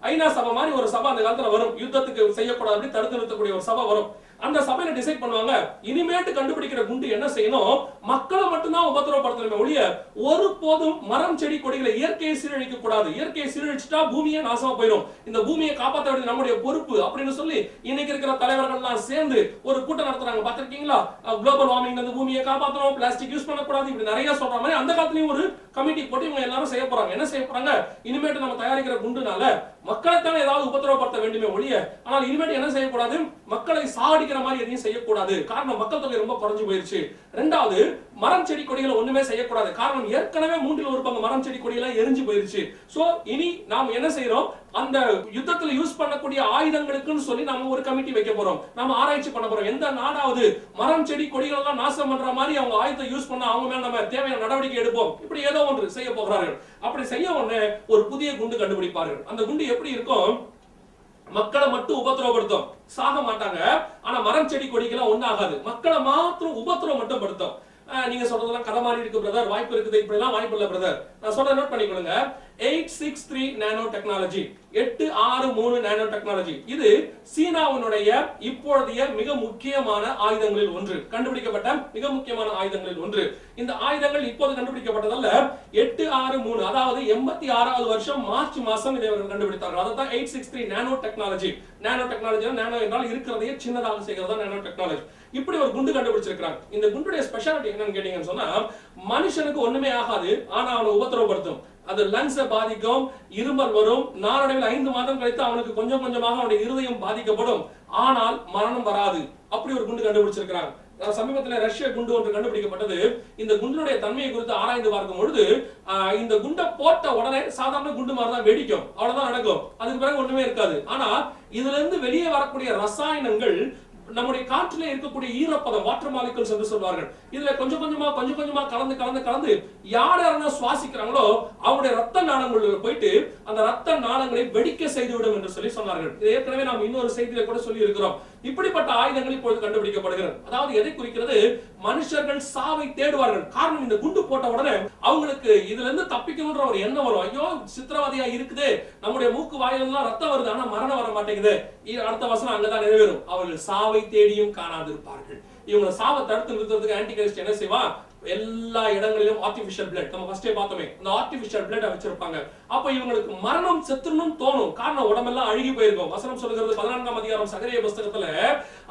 ஐநா சபை மாதிரி ஒரு சபை அந்த காலத்துல வரும், யுத்தத்துக்கு செய்யக்கூடாது தடுத்து நிறுத்தக்கூடிய ஒரு சபை வரும். அந்த சபையில டிசைட் பண்ணுவாங்க, இனிமேட்டு கண்டுபிடிக்கிற குண்டு என்ன செய்யணும்? மக்களை மட்டும்தான் உபத்திரவப்படுத்தணுமே ஒழிய ஒருபோதும் மரம், செடி, கொடிகளை இயற்கையை சீரழிக்க கூடாது. இயற்கையை சீரழிச்சுட்டா பூமியை நாசமா போயிடும். இந்த பூமியை காப்பாற்ற வேண்டியது நம்முடைய பொறுப்பு அப்படின்னு சொல்லி இன்னைக்கு இருக்கிற தலைவர்கள்லாம் சேர்ந்து ஒரு கூட்டம் நடத்துறாங்க. பார்த்திருக்கீங்களா? குளோபல் வார்மிங் வந்து பூமியை காப்பாற்றணும், பிளாஸ்டிக் யூஸ் பண்ணக்கூடாது, இப்படி நிறைய சொல்ற மாதிரி அந்த காலத்துலயும் ஒரு கமிட்டி போட்டு இவங்க எல்லாரும் செய்ய போறாங்க. என்ன செய்ய போறாங்க? இனிமேட்டு நம்ம தயாரிக்கிற குண்டுனால மக்களைத்தானே ஏதாவது உபத்திரவப்படுத்த வேண்டுமே ஒழிய, ஆனால் இனிமேட்டு என்ன செய்யக்கூடாது? மக்களை சாடிக்கிற மாதிரி எதையும் செய்யக்கூடாது. காரணம், மக்கள் தொகை ரொம்ப குறைஞ்சு போயிருச்சு. ரெண்டாவது, மரம், செடி, கொடிகளை ஒண்ணுமே செய்யக்கூடாது. காரணம், ஏற்கனவே 1/3 1 பங்கு மரம், செடி, கொடியெல்லாம் எரிஞ்சு போயிருச்சு. சோ இனி நாம் என்ன செய்யறோம்? அந்த யுத்தத்தில் யூஸ் பண்ணக்கூடிய ஆயுதங்களுக்குன்னு சொல்லி நாம ஒரு கமிட்டி வைக்க போறோம். நாம ஆராய்ச்சி பண்ண போறோம். எந்த நாடாவது மரம், செடி, கொடிகள் எல்லாம் நாசம் பண்ற மாதிரி அவங்க ஆயுதத்தை யூஸ் பண்ண அவங்க மேல நம்ம தேவையான நடவடிக்கை எடுப்போம். இப்படி ஏதோ ஒன்று செய்ய போகிறார்கள். அப்படி செய்ய உடனே ஒரு புதிய குண்டு கண்டுபிடிப்பார்கள். அந்த குண்டு எப்படி இருக்கும்? மக்களை மட்டும் உபத்திரவப்படுத்தும், சாக மாட்டாங்க. ஆனா மரம், செடி, கொடிக்கெல்லாம் ஒண்ணு ஆகாது. மக்களை மாத்திரம் உபத்திரவம் மட்டும் படுத்தும். நீங்க சொல்றதெல்லாம் கதை மாதிரி இருக்கு பிரதர், வாய்ப்பு இருக்குது, இப்படி எல்லாம் வாய்ப்பு இல்ல பிரதர். நான் சொல்ற நோட் பண்ணிக்கொள்ளுங்க. 863 நானோ டெக்னாலஜி, 863 நானோ டெக்னாலஜி. இது சீனாவினுடைய இப்பொழுதைய மிக முக்கியமான ஆயுதங்களில் ஒன்று, கண்டுபிடிக்கப்பட்ட மிக முக்கியமான ஆயுதங்களில் ஒன்று. இந்த ஆயுதங்கள் இப்போது கண்டுபிடிக்கப்பட்டதல்ல, 863, அதாவது 86வது வருஷம் மார்ச் மாசம் இதை அவர்கள் கண்டுபிடித்தார்கள். அதான் 863 நானோ டெக்னாலஜி. நானோ டெக்னாலஜி, நானோ என்றால் இருக்கிறதையே சின்னதாக செய்கிறதா நானோ டெக்னாலஜி. இப்படி ஒரு குண்டு கண்டுபிடிச்சிருக்காங்க. இந்த குண்டுடைய ஸ்பெஷாலிட்டி என்னன்னு கேட்டீங்கன்னு சொன்னா, மனுஷனுக்கு ஒண்ணுமே ஆகாது, ஆனா அவனை உபத்திரவப்படுத்தும். அது லங்ஸை பாதிக்கும், இருமல் வரும், நாளடைவில் 5 மாதம் கழித்து அவனுக்கு கொஞ்சம் கொஞ்சமாக அவனுடைய இருதயம் பாதிக்கப்படும், ஆனால் மரணம் வராது. அப்படி ஒரு குண்டு கண்டுபிடிச்சிருக்காங்க. சமீபத்தில் ரஷ்ய குண்டு ஒன்று கண்டுபிடிக்கப்பட்டது. இந்த குண்டினுடைய தன்மையை குறித்து ஆராய்ந்து பார்க்கும் பொழுது, இந்த குண்டை போட்ட உடனே சாதாரண குண்டு மாதிரி தான் வெடிக்கும், அவ்வளவுதான் நடக்கும். அதுக்கு பிறகு ஒண்ணுமே இருக்காது. ஆனா இதுல இருந்து வெளியே வரக்கூடிய ரசாயனங்கள் நம்முடைய காற்றிலே இருக்கக்கூடிய ஈரப்பதம், வாட்டர் மாலிகுல்ஸ் என்று சொல்வார்கள், இதுல கொஞ்சம் கொஞ்சமா கலந்து யாரெல்லாம் சுவாசிக்கிறாங்களோ அவங்களுடைய ரத்த நாளங்கள் போயிட்டு அந்த ரத்த நாளங்களை வெடிக்க செய்துவிடும் என்று சொல்லி சொன்னார்கள். இது ஏற்கனவே நாம் இன்னொரு செய்தியில கூட சொல்லி இருக்கிறோம். இப்படிப்பட்ட ஆயுதங்கள் இப்பொழுது கண்டுபிடிக்கப்படுகிறது. அதாவது எதை குறிக்கிறது? மனுஷர்கள் சாவை தேடுவார்கள். காரணம், இந்த குண்டு போட்ட உடனே அவங்களுக்கு இதுல இருந்து தப்பிக்கணும்ன்ற ஒரு எண்ணம் வரும். ஐயோ சித்திரவதையா இருக்குது, நம்முடைய மூக்கு வாயிலெல்லாம் ரத்தம் வருது, ஆனா மரணம் வர மாட்டேங்குது. அடுத்த வசனம் அங்கதான் நிறைவேறும். அவர்கள் சாவை தேடியும் காணாதிருப்பார்கள். இவங்க சாவை தடுத்து நிறுத்துறதுக்கு ஆன்டி கிரைஸ்ட் என்ன செய்வான்? எல்லா இடங்களிலும் ஆர்டிபிஷியல் பிளட், நம்ம ஃபர்ஸ்டே பார்த்தோமே, இந்த ஆர்டிபிஷியல் பிளட் வச்சிருப்பாங்க. அப்ப இவங்களுக்கு மரணம் செத்துறணும் தோணும். காரணம், உடம்பெல்லாம் அழுகி போயிருக்கும். வசனம் சொல்கிறது 14ஆம் அதிகாரம் சகரியா புத்தகத்துல,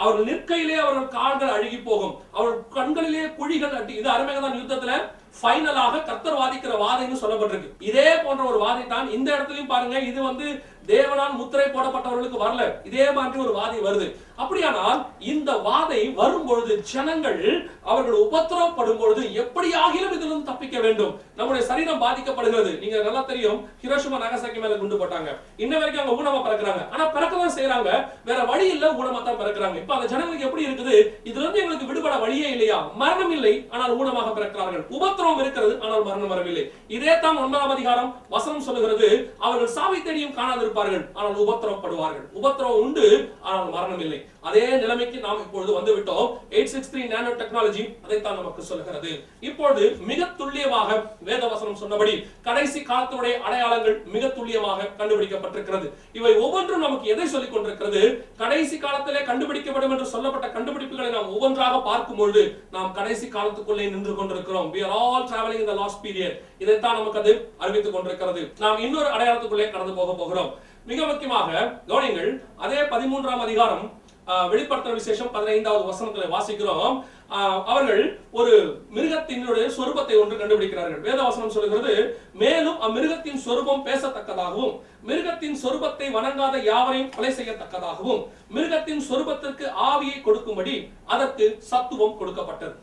அவர்கள் நிற்கையிலே அவர்கள் கால்கள் அழுகி போகும், அவர்கள் கண்களிலே குழிகள் அட்டி. இது அருமையாதான் யுத்தத்துல ஃபைனலாக கர்த்தர் வாதிக்கிற வாதைன்னு சொல்லப்பட்டிருக்கு. இதே போன்ற ஒரு வாதை தான் இந்த இடத்துலயும் பாருங்க. இது தேவனால் முத்திரை போடப்பட்டவர்களுக்கு வரல, இதே மாதிரி ஒரு வாதை வருது. அப்படியானால் இந்த வாதை வரும்பொழுது ஜனங்கள் அவர்கள் உபத்திரவப்படும் பொழுது எப்படியாகிலும் இதிலிருந்து தப்பிக்க வேண்டும். நம்முடைய சரீரம் பாதிக்கப்படுகிறது. நீங்க நல்லா தெரியும், ஹிரோஷிமா நாகசாக்கி மேல குண்டு போட்டாங்க. இன்ன வரைக்கும் அவங்க ஊனமா பிறக்கிறாங்க. ஆனா பிறக்கதான் செய்யறாங்க, வேற வழி இல்ல, ஊனமா தான் பிறக்கிறாங்க. இப்ப அந்த ஜனங்களுக்கு எப்படி இருக்குது? இதுல இருந்து எங்களுக்கு விடுபட வழியே இல்லையா? மரணம் இல்லை, ஆனால் ஊனமாக பிறக்கிறார்கள். உபத்திரவம் இருக்கிறது, ஆனால் மரணம் வரவில்லை. இதே தான் 9ஆம் அதிகாரம் வசனம் சொல்லுகிறது. அவர்கள் சாவை தேடியும் காணாதிருப்பார்கள், ஆனால் உபத்திரவப்படுவார்கள். உபத்திரவம் உண்டு, ஆனால் மரணம் இல்லை. அதே நிலைமைக்கு நாம் இப்பொழுது வந்து விட்டோம். 863 நானோ டெக்னாலஜி அதைத்தான் நமக்கு சொல்கிறது. இப்பொழுது மிக துல்லியமாக வேதவசனம் சொன்னபடி கடைசி காலத்துடைய அடையாளங்கள் மிக துல்லியமாக கண்டுபிடிக்கப்பட்டிருக்கிறது. இவை ஒவ்வொன்றும் நமக்கு எதை சொல்லிக் கொண்டிருக்கிறது? கடைசி காலத்திலே கண்டுபிடிக்கப்படும் என்று சொல்லப்பட்ட கண்டுபிடிப்புகளை நாம் ஒவ்வொன்றாக பார்க்கும்பொழுது நாம் கடைசி காலத்துக்குள்ளே நின்று கொண்டிருக்கிறோம். We are all traveling in the last period. இதைத்தான் நமக்கு அது அறிவித்துக் கொண்டிருக்கிறது. நாம் இன்னொரு அடையாளத்துக்குள்ளே கடந்து போகிறோம். மிக முக்கியமாக கவனிங்கள், அதே 13ஆம் அதிகாரம் வெளிப்படுத்தல் விசேஷம் 15வது வசனத்துல வாசிக்கிறோம். அவர்கள் ஒரு மிருகத்தினுடைய சொரூபத்தை ஒன்று கண்டுபிடிக்கிறார்கள். வேதவசனம் சொல்கிறது, மேலும் அம்மிருகத்தின் சொரூபம் பேசத்தக்கதாகவும் மிருகத்தின் சொரூபத்தை வணங்காத யாவரையும் கொலை செய்யத்தக்கதாகவும் மிருகத்தின் சொரூபத்திற்கு ஆவியை கொடுக்கும்படி அதற்கு சத்துவம் கொடுக்கப்பட்டது.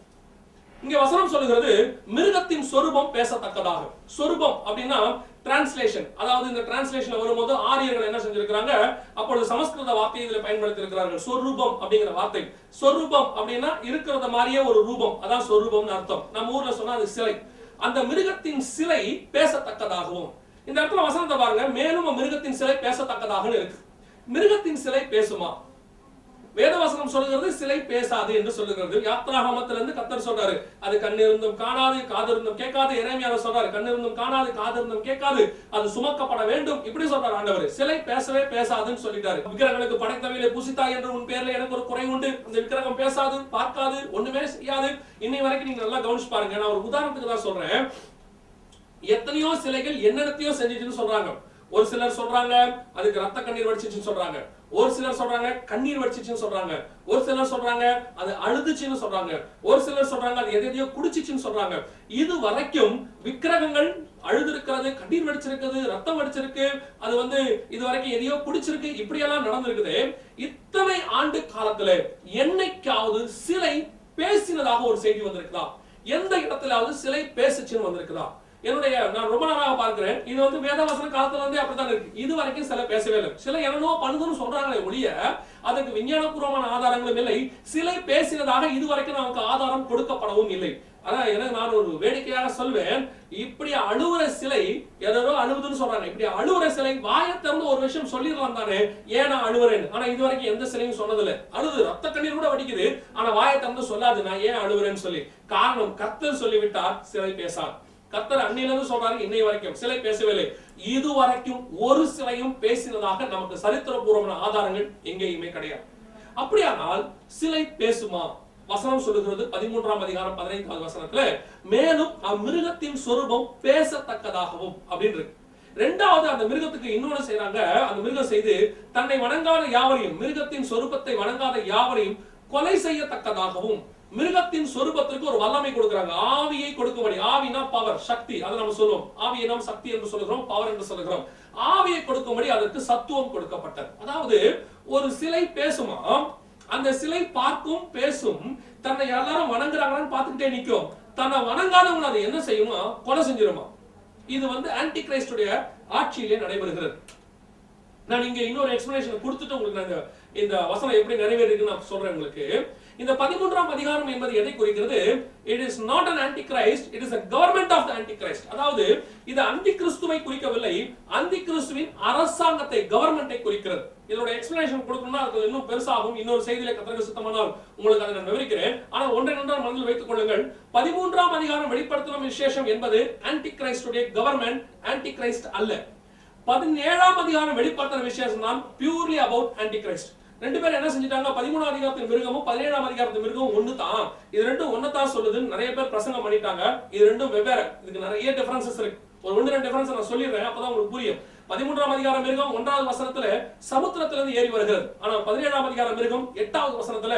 இங்க வசனம் சொல்லுகிறது, மிருகத்தின் சொரூபம் பேசத்தக்கதாக. சொரூபம் அப்படின்னா டிரான்ஸ்லேஷன். அதாவது இந்த டிரான்ஸ்லேஷன் வரும்போது ஆரியர்கள் என்ன செஞ்சிருக்காங்க? அப்பொழுது சமஸ்கிருத வார்த்தையை இதில் பயன்படுத்தி இருக்கிறார்கள். சொரூபம் அப்படிங்கிற வார்த்தை. சொரூபம் அப்படின்னா இருக்கிறத மாதிரியே ஒரு ரூபம், அதான் சொரூபம்னு அர்த்தம். நம்ம ஊர்ல சொன்னா அது சிலை. அந்த மிருகத்தின் சிலை பேசத்தக்கதாகவும். இந்த இடத்துல வசனத்தை பாருங்க, மேலும் மிருகத்தின் சிலை பேசத்தக்கதாக இருக்கு. மிருகத்தின் சிலை பேசுமா? வேதவசனம் சொல்லுகிறது சிலை பேசாது என்று சொல்லுகிறது. யாத்ராகமத்திலிருந்து கர்த்தர் சொல்றாரு, அது கண்ணிருந்தும் காணாது, காதிருந்தும் கேட்காது. எரேமியால சொல்றாரு, கண்ணிருந்தும் காணாது, காதிருந்தும் கேட்காது, அது சுமக்கப்பட வேண்டும். இப்படி சொல்றாரு ஆண்டவர். சிலை பேசவே பேசாதுன்னு சொல்லிட்டாரு. விக்கிரகங்களுக்கு படைத்தவையிலே புசித்தாய் என்று உன் பேர்ல எனக்கு ஒரு குறை உண்டு. அந்த விக்கிரகம் பேசாது, பார்க்காது, ஒண்ணுமே செய்யாது. இன்னை வரைக்கும் நீங்க நல்லா கவனிச்சு பாருங்க. நான் ஒரு உதாரணத்துக்கு தான் சொல்றேன். எத்தனையோ சிலைகள் என்னென்னத்தையோ செஞ்சிச்சுன்னு சொல்றாங்க. ஒரு சிலர் சொல்றாங்க அதுக்கு ரத்த கண்ணீர் வடிச்சிச்சுன்னு சொல்றாங்க. ஒரு சிலர் சொல்றாங்க கண்ணீர் வடிச்சிச்சுன்னு சொல்றாங்க. ஒரு சிலர் சொல்றாங்க அது அழுதுச்சுன்னு சொல்றாங்க. ஒரு சிலர் சொல்றாங்க அது எதையோ குடிச்சிச்சுன்னு சொல்றாங்க. இது வரைக்கும் விக்கிரகங்கள் அழுது கண்ணீர் வடிச்சிருக்குது, ரத்தம் வடிச்சிருக்கு, அது இது வரைக்கும் எதையோ குடிச்சிருக்கு, இப்படியெல்லாம் நடந்திருக்குது. இத்தனை ஆண்டு காலத்துல என்னைக்காவது சிலை பேசினதாக ஒரு செய்தி வந்திருக்குதா? எந்த இடத்திலாவது சிலை பேசுச்சுன்னு வந்திருக்குதா? நான் ரொம்ப நாளாக பார்க்கிறேன். இது வேதவசன காலத்துல இருந்தே அப்படித்தான் இருக்கு. இது வரைக்கும் சிலை பேசவே இல்லை. சிலை என்னன்னோ பண்ணுதுன்னு சொல்றாங்களே ஒழிய அதுக்கு விஞ்ஞானபூர்வமான ஆதாரங்களும் இல்லை. சிலை பேசினதாக இதுவரைக்கும் நமக்கு ஆதாரம் கொடுக்கப்படவும் இல்லை. அதான் எனக்கு நான் ஒரு வேடிக்கையாக சொல்வேன், இப்படி அழுவுற சிலை ஏதோ அழுவுதுன்னு சொல்றாங்க. இப்படி அழுவுற சிலை வாயை திறந்து ஒரு விஷயம் சொல்லிடலாம் தானே, ஏன் நான் அழுவுறேன்னு. ஆனா இது வரைக்கும் எந்த சிலையும் சொன்னதில்லை. அழுது ரத்த கண்ணீர் கூட வடிக்குது, ஆனா வாயை திறந்து சொல்லாது நான் ஏன் அழுவுறேன்னு சொல்லி. காரணம், கர்த்தர் சொல்லிவிட்டார் சிலை பேசார். கர்த்தர் அன்னையிலிருந்து சொல்றாரு, இன்னை வரைக்கும் சிலை பேசவில்லை. இதுவரைக்கும் ஒரு சிலையும் பேசினதாக நமக்கு சரித்திரபூர்வமான ஆதாரங்கள் எங்கேயுமே கிடையாது. அப்படியானால் சிலை பேசுமா? வசனம் சொல்லுகிறது 13ஆம் அதிகாரம் 15வது வசனத்துல, மேலும் அம்மிருகத்தின் சொரூபம் பேசத்தக்கதாகவும் அப்படின்னு இருக்கு. ரெண்டாவது, அந்த மிருகத்துக்கு இன்னொன்னு செய்யறாங்க. அந்த மிருகம் செய்து தன்னை வணங்காத யாவரையும், மிருகத்தின் சொரூபத்தை வணங்காத யாவரையும் கொலை செய்யத்தக்கதாகவும் மிருகத்தின் சொரூபத்திற்கு ஒரு வல்லமை கொடுக்கிறாங்க. ஆவியை கொடுக்கும்படி. ஆவினா பவர், சக்தி. அதை நம்ம சொல்லுவோம். ஆவியை நாம் சக்தி என்று சொல்லுகிறோம், பவர் என்று சொல்லுகிறோம். ஆவியை கொடுக்கும்படி அதற்கு சத்துவம் கொடுக்கப்பட்டது. அதாவது ஒரு சிலை பேசுமா, அந்த சிலை பார்க்கும், பேசும். தன்னை எல்லாரும் வணங்குறாங்கன்னு பார்த்துக்கிட்டே நிற்கும். தன்னை வணங்காதவங்க அதை என்ன செய்யுமா? கொலை செஞ்சிருமா. இது ஆன்டி கிரைஸ்டுடைய ஆட்சியிலே நடைபெறுகிறது. நான் இங்க இன்னொரு எக்ஸ்பிளனேஷன் கொடுத்துட்டு உங்களுக்கு இந்த வசனம் எப்படி நிறைவேறிருக்கு நான் சொல்றேன் உங்களுக்கு. இந்த 13ஆம் அதிகாரம் என்பது எதை குறிக்கிறது? It is not an antichrist, it is a government of the antichrist. அதாவது இது அந்தி கிறிஸ்துவை குறிக்கவில்லை, அந்தி கிறிஸ்துவின் அரசாங்கத்தை, கவர்மெண்டை குறிக்கிறது. இதோட எக்ஸ்பிளனேஷன் கொடுக்கணும்னா அது இன்னும் பெருசாகும். இன்னொரு செய்தியில கர்த்தருக்கு சித்தமானால் உங்களுக்கு அதை நான் விவரிக்கிறேன். ஆனால் ஒன்றை நன்றாக மனதில் வைத்துக் கொள்ளுங்கள். 13ஆம் அதிகாரம் வெளிப்படுத்தும் விசேஷம் என்பது ஆன்டி கிரைஸ்டுடைய கவர்மெண்ட், ஆன்டி கிரைஸ்ட் அல்ல. 17ஆம் அதிகாரம் வெளிப்படுத்தும் விசேஷம் தான் பியூர்லி அபவுட் ஆன்டி கிரைஸ்ட். ரெண்டு பேரும் என்ன செஞ்சிட்டாங்க? 13ஆம் அதிகாரத்தின் மிருகமும் 17ஆம் அதிகாரத்தின் மிருகமும் ஒண்ணு தான். இது ரெண்டும் ஒன்னதான் சொல்லுது. நிறைய பேர் பிரசங்கம் பண்ணிட்டாங்க. இது ரெண்டும் வெவ்வேறு. இதுக்கு நிறைய டிஃபரன்சஸ் இருக்கு. ஒரு 1-2 டிஃபரன்ஸ் நான் சொல்லிடுறேன், அப்பதான் உங்களுக்கு புரியும். 13ஆம் அதிகாரம் மிருகம் 1வது வசனத்துல சமுத்திரத்திலிருந்து ஏறி வருகிறது. ஆனால் 17ஆம் அதிகாரம் மிருகம் 8வது வசனத்துல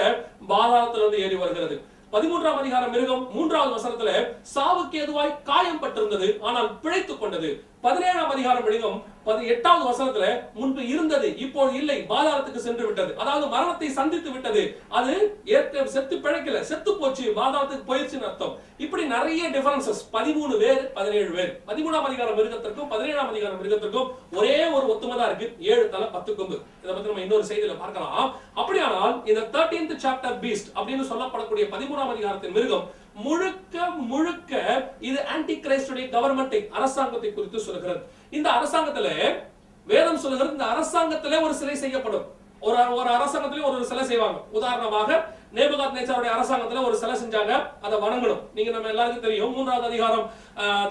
பாதாளத்திலிருந்து ஏறி வருகிறது. 13ஆம் அதிகாரம் மிருகம் 3வது வசனத்துல சாவுக்கு ஏதுவாய் காயம் பட்டிருந்தது, ஆனால் பிழைத்துக் கொண்டது. 17ஆம் அதிகாரம் மிருகம் 8வது வசனத்துல முன்பு இருந்தது, இப்போது இல்லை, பாதாளத்துக்கு சென்று விட்டது. அதாவது மரணத்தை சந்தித்து விட்டது. அது செத்து பிழைக்கல, செத்து போச்சு, பாதாளத்துக்கு போயிடுச்சுன்னு அர்த்தம். இப்படி நிறைய டிஃபரன்சஸ். 13 வேறு, 17 வேறு. 13ஆம் அதிகாரம் மிருகத்திற்கும் 17ஆம் அதிகாரம் மிருகத்திற்கும் ஒரே ஒரு ஒத்துமை தான் இருக்கு, 7 தலை 10 கொம்பு. இதை பத்தி நம்ம இன்னொரு செய்தியில பார்க்கலாம். அப்படியானால் இந்த 13th chapter beast அப்படின்னு சொல்லப்படக்கூடிய 13ஆம் அதிகாரத்தின் மிருகம் முழுக்க முழுக்க இது ஆன்டி கிரைஸ்டுடைய கவர்மெண்டை, அரசாங்கத்தை குறித்து சொல்கிறது. இந்த அரசாங்கத்துல வேதம் சொல்லுகிறது, இந்த அரசாங்கத்திலே ஒரு சிலை செய்யப்படும். ஒரு அரசாங்கத்திலே ஒரு சிலை செய்வாங்க. உதாரணமாக நேபுகாத்நேச்சாருடைய அரசாங்கத்துல ஒரு சிலை செஞ்சாங்க, அதை வணங்கணும். நீங்க நம்ம எல்லாருக்கும் தெரியும், 3வது அதிகாரம்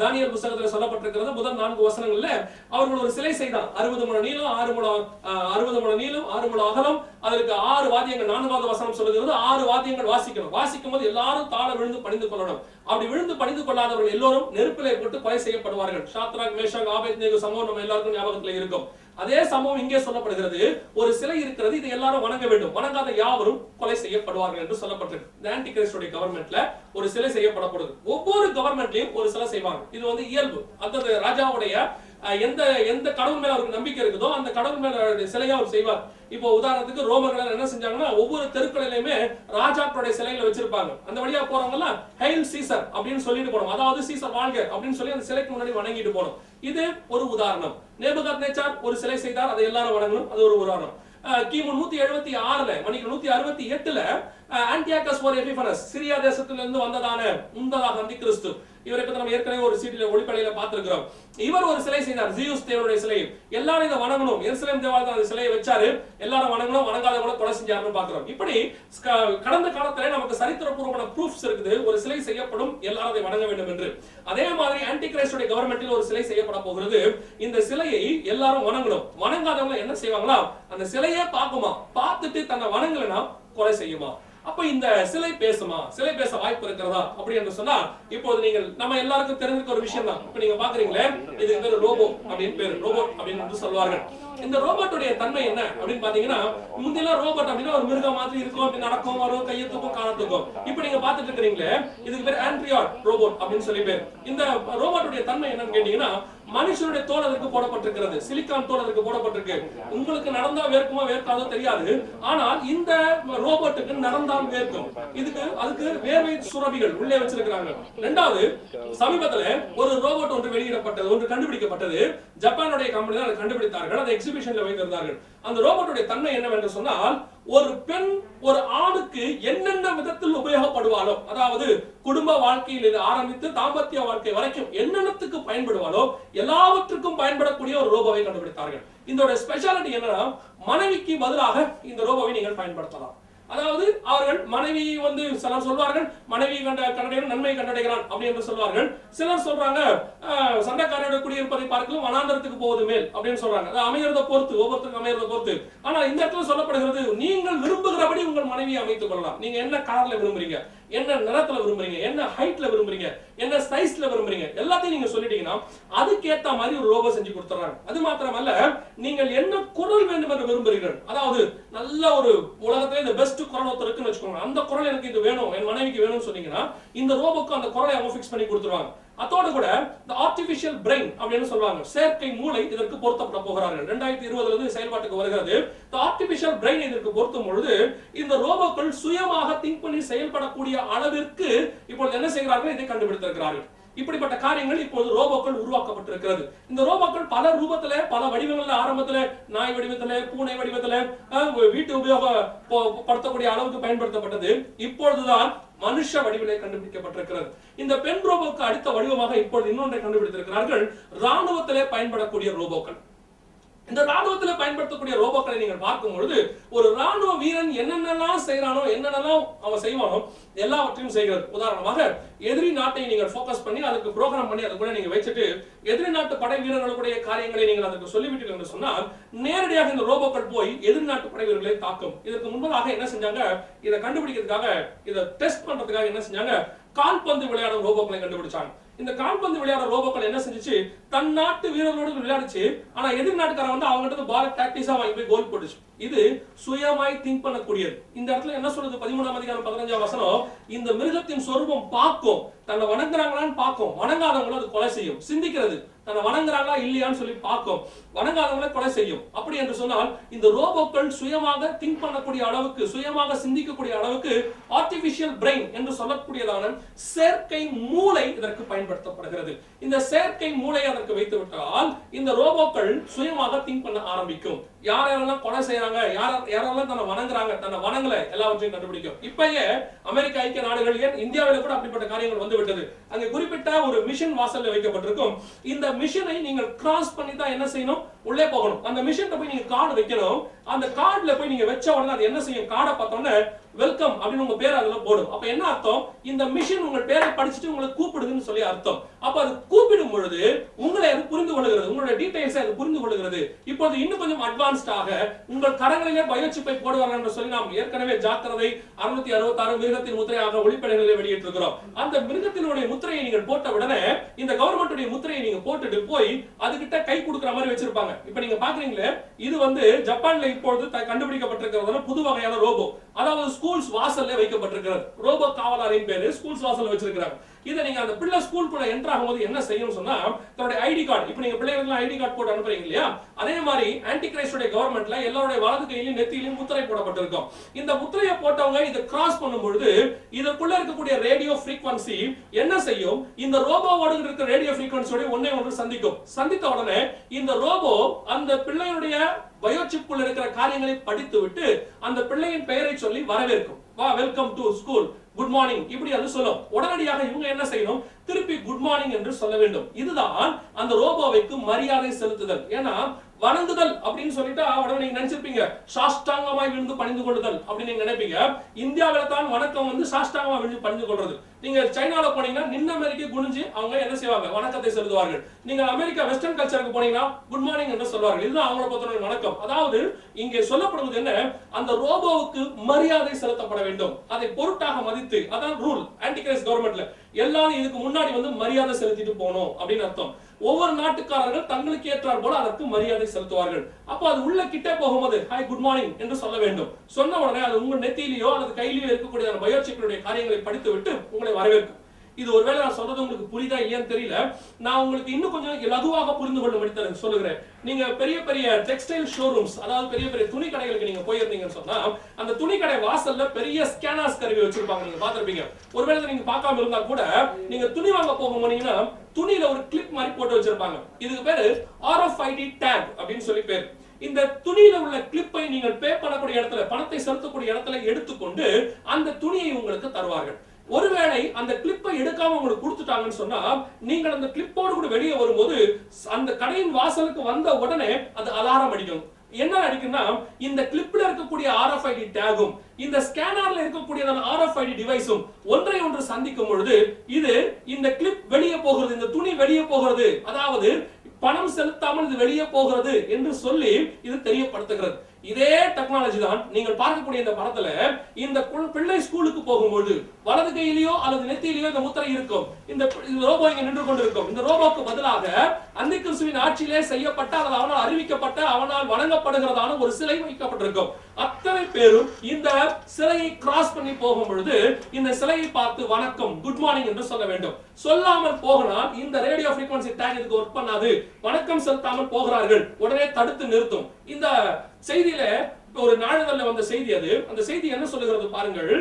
தானியேல் புத்தகத்துல சொல்லப்பட்டிருக்கிறது. முதல் 4 வசனங்கள்ல அவர்கள் ஒரு சிலை செய்தார். 60 முழ நீளம், 6 முழ நீளம், 6 முழ அகலம். அதற்கு 6 வாத்தியங்கள். 4வது வசனம் சொல்லுகிறது 6 வாத்தியங்கள் வாசிக்கணும். வாசிக்கும் போது எல்லாரும் தாழ விழுந்து பணிந்து கொள்ளணும். அப்படி விழுந்து பணிந்து கொள்ளாதவர்கள் எல்லோரும் நெருப்பிலே போட்டு கொலை செய்யப்படுவார்கள். ஷாத்ராக், மேஷாக், ஆபேத்நேகோ சம்பவம் நம்ம எல்லாருக்கும் ஞாபகத்துல இருக்கும். அதே சம்பவம் இங்கே சொல்லப்படுகிறது. ஒரு சிலை இருக்கிறது, இதை எல்லாரும் வணங்க வேண்டும், வணங்காத யாவரும் கொலை செய்யப்படுவார்கள் என்று சொல்லப்பட்டிருக்கு. இந்த ஆன்டி கிரைஸ்டுடைய கவர்மெண்ட்ல ஒரு சிலை செய்யப்படப்படுது. ஒவ்வொரு கவர்மெண்ட்லயும் ஒரு சிலை செய்வாங்க. இது வந்து இயல்பு. அந்த ராஜாவுடைய எந்த கடவுள் மேல அவருக்கு நம்பிக்கை இருக்குதோ அந்த கடவுள் மேல சிலையை அவர் செய்வார். இப்போ உதாரணத்துக்கு ரோமர்கள் என்ன செஞ்சாங்கன்னா, ஒவ்வொரு தெருக்களிலுமே ராஜாக்களுடைய சிலைகளை வச்சிருப்பாங்க. அந்த வழியா போறவங்க எல்லாம் ஹெயில் சீசர் அப்படின்னு சொல்லிட்டு போனோம், அதாவது சீசர் வாழ்க அப்படின்னு சொல்லி அந்த சிலைக்கு முன்னாடி வணங்கிட்டு போனோம். இது ஒரு உதாரணம். நேபுகாத்நேச்சார் ஒரு சிலை செய்தார், அதை எல்லாரும் வணங்கணும், அது ஒரு உதாரணம். கிமு 176ல, மணிக்கு 168ல ஆன்டியாகஸ் போர் எபிஃபனஸ், சிரியா தேசத்திலிருந்து வந்ததான உந்ததாக அந்தி கிறிஸ்து, இவரை பத்தி நம்ம ஏற்கனவே ஒரு சீட்டில ஒளிப்படையில பார்த்திருக்கிறோம். இவர் ஒரு சிலை செய்தார், ஜியூஸ் தேவனுடைய சிலை. எல்லாரும் இதை வணங்கணும். எருசலேம் தேவாலயத்துல அந்த சிலையை வச்சாரு, எல்லாரும் வணங்கணும், வணங்காதவங்கள கொலை செஞ்சாருன்னு பார்க்கிறோம். இப்படி கடந்த காலத்துல நமக்கு சரித்திரபூர்வமான ப்ரூஃப்ஸ் இருக்குது, ஒரு சிலை செய்யப்படும், எல்லாரும் அதை வணங்க வேண்டும் என்று. அதே மாதிரி ஆன்டி கிரைஸ்டுடைய கவர்மெண்டில் ஒரு சிலை செய்யப்பட போகிறது. இந்த சிலையை எல்லாரும் வணங்கணும். வணங்காதவங்க என்ன செய்வாங்களா, அந்த சிலையே பார்க்குமா, பார்த்துட்டு தன்னை வணங்கலனா கொலை செய்யுமா. அப்ப இந்த சிலை பேசுமா, சிலை பேச வாய்ப்பு இருக்கிறதா அப்படி என்று சொன்னா, இப்போது நீங்கள் நம்ம எல்லாருக்கும் தெரிஞ்சிருக்க ஒரு விஷயம் தான். இப்ப நீங்க பாக்குறீங்களே, இதுக்கு பேரு ரோபோ அப்படின்னு பேரு, ரோபோட் அப்படின்னு சொல்லுவார்கள். இந்த ரோபோட்டுடைய தன்மை என்ன அப்படின்னு பாத்தீங்கன்னா, முந்தியெல்லாம் ரோபோட் அப்படின்னா ஒரு மிருகம் மாதிரி இருக்கும், அப்படி நடக்கும், வரும், கையத்துக்கும் காலத்துக்கும். இப்ப நீங்க பாத்துட்டு இருக்கிறீங்களே, இதுக்கு பேர் ஆண்ட்ரியாய்ட் ரோபோட் அப்படின்னு சொல்லி பேர். இந்த ரோபோட்டுடைய தன்மை என்னன்னு கேட்டீங்கன்னா, மனுஷனுடைய தோல் அதற்கு போடப்பட்டிருக்கிறது, சிலிக்கான் தோல் அதற்கு போடப்பட்டிருக்கு. உங்களுக்கு நடந்தா வேர்க்குமா வேர்க்காதோ தெரியாது, ஆனால் இந்த ரோபோட்டுக்கு நடந்தால் வேர்க்கும். அதுக்கு வேர்வை சுரபிகள் உள்ளே வச்சிருக்கிறாங்க. இரண்டாவது, சமீபத்துல ஒரு ரோபோட் ஒன்று வெளியிடப்பட்டது, ஒன்று கண்டுபிடிக்கப்பட்டது. ஜப்பானுடைய கம்பெனி தான் அதை கண்டுபிடித்தார்கள், அதை எக்ஸிபிஷன்ல வைத்திருந்தார்கள். அந்த ரோபோட்டுடைய தன்மை என்னவென்று சொன்னால், ஒரு பெண் ஒரு ஆணுக்கு என்னென்ன விதத்தில் உபயோகப்படுவாளோ, அதாவது குடும்ப வாழ்க்கையில் ஆரம்பித்து தாம்பத்திய வாழ்க்கை வரைக்கும் என்னென்னத்துக்கு பயன்படுவாளோ எல்லாவற்றுக்கும் பயன்படக்கூடிய ஒரு ரோபோவை கண்டுபிடித்தார்கள். இதோட ஸ்பெஷாலிட்டி என்னன்னா, மனைவிக்கு பதிலாக இந்த ரோபோவை நீங்கள் பயன்படுத்தலாம். அதாவது அவர்கள் மனைவி வந்து சிலர் சொல்வார்கள் மனைவி கண்டடைகிறான் நன்மை கண்டடைகிறான் அப்படி என்று சொல்வார்கள். சிலர் சொல்றாங்க சண்டைக்காரோட குடியிருப்பதை பார்க்கலாம் வனாந்தரத்துக்கு போவது மேல் அப்படின்னு சொல்றாங்க. அது அமையறத பொறுத்து, ஒவ்வொருத்தருக்கும் அமையறத பொறுத்து. ஆனா இந்த இடத்துல சொல்லப்படுகிறது, நீங்கள் விரும்புகிறபடி உங்கள் மனைவியை அமைத்துக் கொள்ளலாம். நீங்க என்ன கலர்ல விரும்புறீங்க, என்ன நிறத்துல விரும்புறீங்க, என்ன ஹைட்ல விரும்புறீங்க, என்ன சைஸ்ல விரும்புறீங்க, எல்லாத்தையும் நீங்க சொல்லிட்டீங்கன்னா அதுக்கேற்ற மாதிரி ஒரு ரோபோ செஞ்சு கொடுத்துறாங்க. அது மாத்திரமல்ல, நீங்கள் என்ன குரல் வேண்டும் என்று விரும்புகிறீர்கள், அதாவது நல்ல ஒரு உலகத்திலே இந்த பெஸ்ட் குரல் ஒருத்தர் இருக்குன்னு வச்சுக்கோங்க, அந்த குரல் எனக்கு இது வேணும், என் மனைவிக்கு வேணும்னு சொன்னீங்கன்னா இந்த ரோபோக்கு அந்த குரலை அவங்க ஃபிக்ஸ் பண்ணி கொடுத்துருவாங்க. அதோட கூட இந்த ஆர்டிபிஷியல் பிரெயின் அப்படின்னு சொல்றாங்க, செயற்கை மூளை இதற்கு பொருத்தப்பட போகிறார்கள். 2020 இருந்து செயல்பாட்டுக்கு வருகிறது. இந்த ஆர்டிபிஷியல் பிரெயின் இதற்கு பொருத்தும் பொழுது இந்த ரோபோக்கள் சுயமாக திங்க் பண்ணி செயல்படக்கூடிய அளவிற்கு இப்பொழுது என்ன செய்கிறார்கள், இதை கண்டுபிடித்திருக்கிறார்கள். இப்படிப்பட்ட காரியங்கள் இப்போது ரோபோக்கள் உருவாக்கப்பட்டிருக்கிறது. இந்த ரோபோக்கள் பல ரூபத்துல, பல வடிவங்கள்ல, ஆரம்பத்துல நாய் வடிவத்துல, பூனை வடிவத்துல, வீட்டு உபயோகப்படுத்தக்கூடிய அளவுக்கு பயன்படுத்தப்பட்டது. இப்பொழுதுதான் மனுஷ வடிவிலே கண்டுபிடிக்கப்பட்டிருக்கிறது. இந்த பெண் ரோபோக்கு அடுத்த வடிவமாக இப்பொழுது இன்னொன்றை கண்டுபிடித்திருக்கிறார்கள், ராணுவத்திலே பயன்படக்கூடிய ரோபோக்கள். இந்த ராணுவத்துல பயன்படுத்தக்கூடிய ரோபோக்களை நீங்கள் பார்க்கும் பொழுது ஒரு ராணுவ வீரன் என்னென்னலாம் செய்யறானோ, என்னென்னலாம் அவன் செய்வானோ எல்லாவற்றையும் செய்கிறது. உதாரணமாக எதிரி நாட்டை நீங்கள் போக்கஸ் பண்ணி அதுக்கு ப்ரோக்ராம் பண்ணி அதுக்குள்ள நீங்க வச்சுட்டு எதிரி நாட்டு படை வீரர்களுடைய காரியங்களை நீங்கள் அதுக்கு சொல்லிவிட்டு என்று சொன்னால் நேரடியாக இந்த ரோபோக்கள் போய் எதிரி நாட்டு படை வீரர்களை தாக்கும். இதற்கு முன்பதாக என்ன செஞ்சாங்க, இதை கண்டுபிடிக்கிறதுக்காக, இதை டெஸ்ட் பண்றதுக்காக என்ன செஞ்சாங்க, கால்பந்து விளையாடும் ரோபோக்களை கண்டுபிடிச்சாங்க. இந்த கால்பந்து விளையாடுற ரோபோக்கள் என்ன செஞ்சுச்சு, தன் நாட்டு வீரர்களோடு விளையாடுச்சு. ஆனா எதிர் நாட்டுக்காரன் வந்து அவங்க கிட்ட பால் டாக்டிஸா வாங்கி போய் கோல் போட்டுச்சு. இது சுயமாய் திங்க் பண்ணக்கூடியது. இந்த இடத்துல என்ன சொல்றது, 13ஆம் அதிகாரம் 15ஆம் வசனம், இந்த மிருகத்தின் சொரூபம் பார்க்கும், தன்னை வணங்குறாங்களான்னு பார்க்கும், வணங்காதவங்களை அது கொலை செய்யும். சிந்திக்கிறது, தன்னை வணங்குறாங்களா இல்லையான்னு சொல்லி பார்க்கும், வணங்காதவங்களை கொலை செய்யும். அப்படி என்று சொன்னால் இந்த ரோபோக்கள் சுயமாக திங்க் பண்ணக்கூடிய அளவுக்கு, சுயமாக சிந்திக்கக்கூடிய அளவுக்கு ஆர்டிபிஷியல் பிரெயின் என்று சொல்லக்கூடியதான செயற்கை மூளை இதற்கு பயன்படுத்தப்படுகிறது. இந்த செயற்கை மூளை அதற்கு வைத்து விட்டால் இந்த ரோபோக்கள் சுயமாக திங்க் பண்ண ஆரம்பிக்கும். யாரெல்லாம் கொலை செய்யறாங்க, யாரெல்லாம் தன்னை வணங்குறாங்க, தன்னை வணங்கல, எல்லாவற்றையும் கண்டுபிடிக்கும். இப்பயே அமெரிக்க ஐக்கிய நாடுகள், ஏன் இந்தியாவில் கூட அப்படிப்பட்ட காரியங்கள் வந்து விட்டது. அங்கே குறிப்பிட்ட ஒரு மிஷன் வாசல்ல வைக்கப்பட்டிருக்கும். இந்த மிஷனை நீங்கள் கிராஸ் பண்ணி தான் என்ன செய்யணும், உள்ளே போகணும். அந்த மிஷன் போய் நீங்க கார்டு வைக்கணும். அந்த கார்டுல போய் நீங்க வச்ச உடனே அது என்ன செய்யும், கார்டை பார்த்தோன்னே வெல்கம் அப்படின்னு உங்க பேர் அதுல போடும். அப்ப என்ன அர்த்தம், இந்த மிஷன் உங்கள் பேரை படிச்சுட்டு உங்களை கூப்பிடுதுன்னு சொல்லி அர்த்தம். அப்ப அது கூப்பிடும் பொழுது உங்களை அது புரிந்து கொள்கிறது, உங்களுடைய டீடைல்ஸ் அது புரிந்து கொள்கிறது. இப்போது இன்னும் கொஞ்சம் அட்வான்ஸ்டாக உங்கள் கரங்களிலே பயோசிப்பை போடுவார்கள் என்று சொல்லி நாம் ஏற்கனவே ஜாக்கிரதை 666 மிருகத்தின் முத்திரையாக ஒளிப்படைகளிலே வெளியிட்டிருக்கிறோம். அந்த மிருகத்தினுடைய முத்திரையை நீங்கள் போட்ட உடனே இந்த கவர்மெண்ட்டுடைய முத்திரையை நீங்க போட்டுட்டு போய் அதுகிட்ட கை கொடுக்கிற மாதிரி வச்சிருப்பாங்க. இப்ப நீங்க பாக்குறீங்களே, இது வந்து ஜப்பான்ல இப்பொழுது கண்டுபிடிக்கப்பட்டிருக்கிறது புது வகையான ரோபோ. அதாவது ஸ்கூல்ஸ் வாசல்ல வைக்கப்பட்டிருக்கிறது. ரோபோ காவலாரின் பேரு ஸ்கூல்ஸ் வாசல்ல வச்சிருக்காங்க. இதை நீங்க அந்த பிள்ளை ஸ்கூலுக்குள்ள என்டர் ஆகும்போது என்ன செய்யும் சொன்னா, தன்னுடைய ஐடி கார்டு, இப்ப நீங்க பிள்ளைகளுக்கு ஐடி கார்டு போட்டு அனுப்புறீங்க இல்லையா, அதே மாதிரி ஆன்டி கிரைஸ்டுடைய கவர்மெண்ட்ல எல்லாருடைய வலது கையிலும் நெத்தியிலும் முத்திரை போடப்பட்டிருக்கும். இந்த முத்திரையை போட்டவங்க இதை கிராஸ் பண்ணும் பொழுது இதற்குள்ள இருக்கக்கூடிய ரேடியோ ஃப்ரீக்வன்சி என்ன செய்யும், இந்த ரோபோவோட இருக்கிற ரேடியோ ஃப்ரீக்வன்சியோட ஒண்ணே ஒன்று சந்திக்கும். சந்தித்த உடனே இந்த ரோபோ அந்த பிள்ளையுடைய பயோசிப்புக்குள்ள இருக்கிற காரியங்களை படித்து விட்டு அந்த பிள்ளையின் பெயரை சொல்லி வரவேற்கும். வா, welcome to school, good morning, இப்படி அது சொல்லும். உடனடியாக இவங்க என்ன செய்யணும், திருப்பி குட் மார்னிங் என்று சொல்ல வேண்டும். இதுதான் அந்த ரோபோவைக்கு மரியாதை செலுத்துதல். ஏன்னா வணங்குதல் அப்படின்னு சொல்லிட்டு உடனே நீங்க நினைச்சிருப்பீங்க சாஷ்டாங்கமாய் விழுந்து பணிந்து கொள்ளுதல் அப்படின்னு நீங்க நினைப்பீங்க. இந்தியாவில தான் வணக்கம் வந்து சாஷ்டாங்கமா விழுந்து பணிந்து கொள்றது. நீங்க சைனால போனீங்கன்னா நின்ன மேரிக்கு குனிஞ்சு அவங்க என்ன செய்வாங்க, வணக்கத்தை செலுத்துவார்கள். நீங்க அமெரிக்கா வெஸ்டர்ன் கல்ச்சருக்கு போனீங்கன்னா குட் மார்னிங் என்று சொல்வார்கள். இதுதான் அவங்கள பொறுத்தவரை வணக்கம். அதாவது இங்கே சொல்லப்படுவது என்ன, அந்த ரோபோவுக்கு மரியாதை செலுத்தப்பட வேண்டும், அதை பொருட்டாக மதித்து, அதான் ரூல் ஆன்டி கிரைஸ்ட் கவர்மெண்ட்ல. எல்லாரும் இதுக்கு முன்னாடி வந்து மரியாதை செலுத்திட்டு போனோம் அப்படின்னு அர்த்தம். ஒவ்வொரு நாட்டுக்காரர்கள் தங்களுக்கு ஏற்றார் போல அதற்கு மரியாதை செலுத்துவார்கள். அப்போ அது உள்ள கிட்டே போகும்போது ஹாய் குட் மார்னிங் என்று சொல்ல வேண்டும். சொன்ன உடனே அது உங்க நெத்தியிலேயோ அல்லது கையிலேயோ இருக்கக்கூடிய பயோசிக்களுடைய காரியங்களை படித்து விட்டு உங்களை வரவேற்கும். இது ஒருவேளை நான் சொல்றது உங்களுக்கு புரியுதா இல்லையான்னு தெரியல. நான் உங்களுக்கு இன்னும் கொஞ்சம் லகுவாக புரிந்து கொள்ள சொல்லுகிறேன். நீங்க பெரிய பெரிய டெக்ஸ்டைல் ஷோரூம்ஸ், அதாவது பெரிய பெரிய துணி கடைகளுக்கு நீங்க போயிருந்தீங்கன்னு சொன்னா அந்த துணி கடை வாசல்ல பெரிய ஸ்கேனர்ஸ் கருவி வச்சிருப்பாங்க, நீங்க பாத்திருப்பீங்க. ஒருவேளை நீங்க பார்க்காம இருந்தா கூட நீங்க துணி வாங்க போனீங்கன்னா துணியில ஒரு கிளிப் மாதிரி போட்டு வச்சிருப்பாங்க. இதுக்கு பேரு RFID டேக் அப்படின்னு சொல்லி பேர். இந்த துணியில உள்ள கிளிப்பை நீங்கள் பே பண்ணக்கூடிய இடத்துல, பணத்தை செலுத்தக்கூடிய இடத்துல எடுத்துக்கொண்டு அந்த துணியை உங்களுக்கு தருவார்கள். ஒருவேளை அந்த கிளிப்பை எடுக்காம உங்களுக்கு கொடுத்துட்டாங்கன்னு சொன்னா நீங்கள் அந்த கிளிப்போடு கூட வெளியே வரும்போது அந்த கடையின் வாசலுக்கு வந்த உடனே அது அலாரம் அடிக்கும். என்ன அடிக்குன்னா, இந்த கிளிப்ல இருக்கக்கூடிய RFID டேகும் இந்த ஸ்கேனர்ல இருக்கக்கூடிய RFID டிவைஸும் ஒன்றை ஒன்று சந்திக்கும் பொழுது இது இந்த கிளிப் வெளியே போகிறது, இந்த துணி வெளியே போகிறது, அதாவது பணம் செலுத்தாமல் இது வெளியே போகிறது என்று சொல்லி இது தெரியப்படுத்துகிறது. இதே டெக்னாலஜி தான் நீங்கள் பார்க்கக்கூடிய இந்த படத்துல இந்த பிள்ளை ஸ்கூலுக்கு போகும்போது வலது கையிலேயோ அல்லது நெத்தியிலேயோ இந்த முத்திரை இருக்கும். இந்த ரோபோ இங்க நின்று கொண்டிருக்கும். இந்த ரோபோக்கு பதிலாக அந்தி கிறிஸ்துவின் ஆட்சியிலே செய்யப்பட்ட அல்லது அவனால் அறிவிக்கப்பட்ட, அவனால் வணங்கப்படுகிறதான ஒரு சிலை வைக்கப்பட்டிருக்கும். அத்தனை பேரும் இந்த சிலையை கிராஸ் பண்ணி போகும் பொழுது இந்த சிலையை பார்த்து வணக்கம் குட் மார்னிங் என்று சொல்ல வேண்டும். சொல்லாமல் போகலாம் இந்த ரேடியோ ஃப்ரீக்வன்சி டேக் இதுக்கு ஒர்க் பண்ணாது. வணக்கம் செலுத்தாமல் போகிறார்கள், உடனே தடுத்து நிறுத்தும். இந்த செய்தியில ஒரு நாளிதழ்ல வந்த செய்தி அது. அந்த செய்தி என்ன சொல்லுகிறது பாருங்கள்.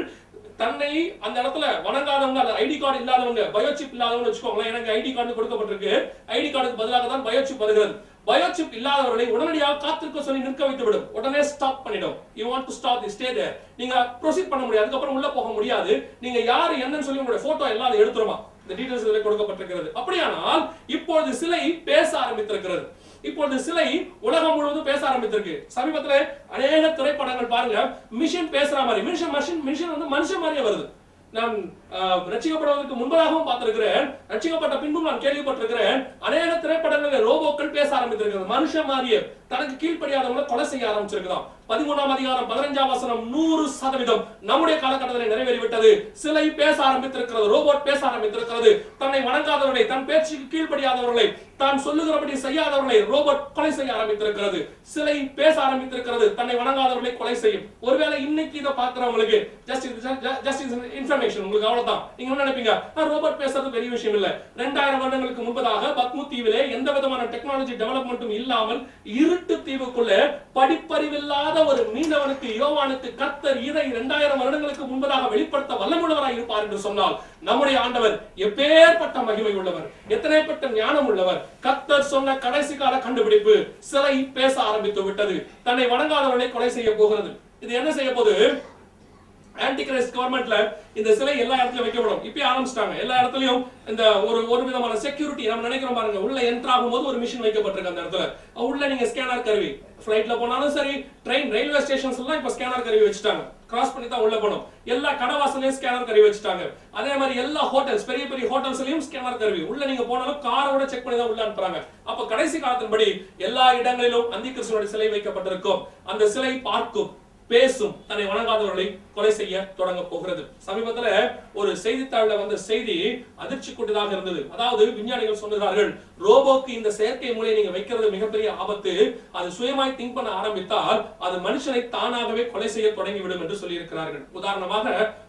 தன்னை அந்த இடத்துல வணங்காதவங்க, ஐடி கார்டு இல்லாதவங்க, பயோசிப் இல்லாதவங்க வச்சுக்கோங்களேன். எனக்கு ஐடி கார்டு கொடுக்கப்பட்டிருக்கு, ஐடி கார்டுக்கு பதிலாக தான் பயோசிப் வருகிறது. பயோசிப் இல்லாதவர்களை உடனடியாக காத்திருக்க சொல்லி நிற்க வைத்து விடும், உடனே ஸ்டாப் பண்ணிடும். You want to stop the stay there, நீங்க ப்ரொசீட் பண்ண முடியாது, அதுக்கப்புறம் உள்ள போக முடியாது, நீங்க யாரு என்னன்னு சொல்லி உங்களுடைய போட்டோ எல்லாம் எடுத்துருமா. இந்த டீடைல்ஸ் இதில் கொடுக்கப்பட்டிருக்கிறது. அப்படியானால் இப்பொழுது சிலை பேச ஆரம்பித்திருக்கிறது. இப்பொழுது சிலை உலகம் முழுவதும் பேச ஆரம்பித்திருக்கு. சமீபத்தில் அநேக திரைப்படங்கள் பாருங்க, மிஷின் பேசுற மாதிரி, மிஷின் வந்து மனுஷன் மாதிரியே வருது. நான் ரட்சிக்கப்படுவதற்கு முன்பதாகவும் பார்த்திருக்கிறேன், ரட்சிக்கப்பட்ட பின்பும் நான் கேள்விப்பட்டிருக்கிறேன். அநேக திரைப்படங்களில் ரோபோக்கள் பேச ஆரம்பித்திருக்கிறது. மனுஷன் மாதிரியே தனக்கு கீழ்ப்படியாதவங்களை கொலை செய்ய ஆரம்பிச்சிருக்கலாம். 13ஆம் அதிகாரம் 15ஆம் வசனம் 100% நம்முடைய காலகட்டத்தில் நிறைவேறிவிட்டது. சிலை பேச ஆரம்பித்திருக்கிறது, ரோபோட் பேச ஆரம்பித்திருக்கிறது. தன்னை வணங்காதவர்களை, தன் பேச்சுக்கு கீழ்ப்படியாதவர்களை, தான் சொல்லுகிறபடி செய்யாதவர்களை ரோபோட் கொலை செய்ய ஆரம்பித்திருக்கிறது. சிலை பேச ஆரம்பித்திருக்கிறது, தன்னை வணங்காதவர்களை கொலை செய்யும். ஒருவேளை இன்னைக்கு இதை பார்க்கிறவங்களுக்கு ஜஸ்ட் இன்ஃபர்மேஷன், உங்களுக்கு அவ்வளவுதான். நீங்க என்ன நினைப்பீங்க, ரோபோட் பேசுறது பெரிய விஷயம் இல்ல. 2000 வருடங்களுக்கு முன்பதாக பத்மு தீவிலே எந்த விதமான டெக்னாலஜி டெவலப்மெண்ட்டும் இல்லாமல் இருட்டு தீவுக்குள்ள படிப்பறிவில்லாத ஒரு மீனவனுக்கு, யோவானுக்கு கர்த்தர் இதை 2000 வருடங்களுக்கு முன்பதாக வெளிப்படுத்த வல்லமுள்ளவராய் இருப்பார் என்று சொன்னால், நம்முடைய ஆண்டவர் எப்பேற்பட்ட மகிமை உள்ளவர், எத்தனைப்பட்ட ஞானம் உள்ளவர். கர்த்தர் சொன்ன கடைசி கால கண்டுபிடிப்பு சிலை பேச ஆரம்பித்து விட்டது, தன்னை வணங்காதவர்களை கொலை செய்ய போகிறது. இது என்ன செய்ய போது, ஆன்டி கிரைஸ்ட் கவர்மெண்ட்ல இந்த சிலை எல்லா இடத்துலயும் வைக்கப்படும். இப்ப ஆரம்பிச்சிட்டாங்க. எல்லா இடத்துலயும் இந்த ஒரு விதமான செக்யூரிட்டி நம்ம நினைக்கிறோம் பாருங்க. உள்ள என்டர் ஆகும்போது ஒரு மிஷின் வைக்கப்பட்டிருக்கு அந்த இடத்துல. உள்ள நீங்க ஸ்கேனர் கருவி, ஃளைட்ல போனாலும் சரி, ட்ரெயின், ரயில்வே ஸ்டேஷன்ஸ் எல்லாம் இப்ப ஸ்கேனர் கருவி வச்சுட்டாங்க. கிராஸ் பண்ணி தான் உள்ள போகணும். எல்லா கடவாசலையும் ஸ்கேனர் கருவி வச்சுட்டாங்க. அதே மாதிரி எல்லா ஹோட்டல்ஸ், பெரிய பெரிய ஹோட்டல்ஸ்லயும் ஸ்கேனர் கருவி. உள்ள நீங்க போனாலும் காரோட செக் பண்ணி தான் உள்ள அனுப்புறாங்க. அப்ப கடைசி காலத்தின்படி எல்லா இடங்களிலும் அந்தி கிறிஸ்துவோட சிலை வைக்கப்பட்டிருக்கும். அந்த சிலை பார்க்கும், பேசும், தன்னை வணங்காதவர்களை கொலை செய்ய தொடங்க போகிறது. சமீபத்துல ஒரு செய்தித்தாள்ல வந்த செய்தி அதிர்ச்சி கூட்டதாக இருந்தது. அதாவது விஞ்ஞானிகள் சொல்லுகிறார்கள், ரோபோக்கு இந்த செயற்கை மூளையை நீங்க வைக்கிறது மிகப்பெரிய ஆபத்து. அது சுயமாய் திங்க் பண்ண ஆரம்பித்தால் அது மனுஷனை தானாகவே கொலை செய்ய தொடங்கிவிடும் என்று சொல்லி இருக்கிறார்கள். உதாரணமாக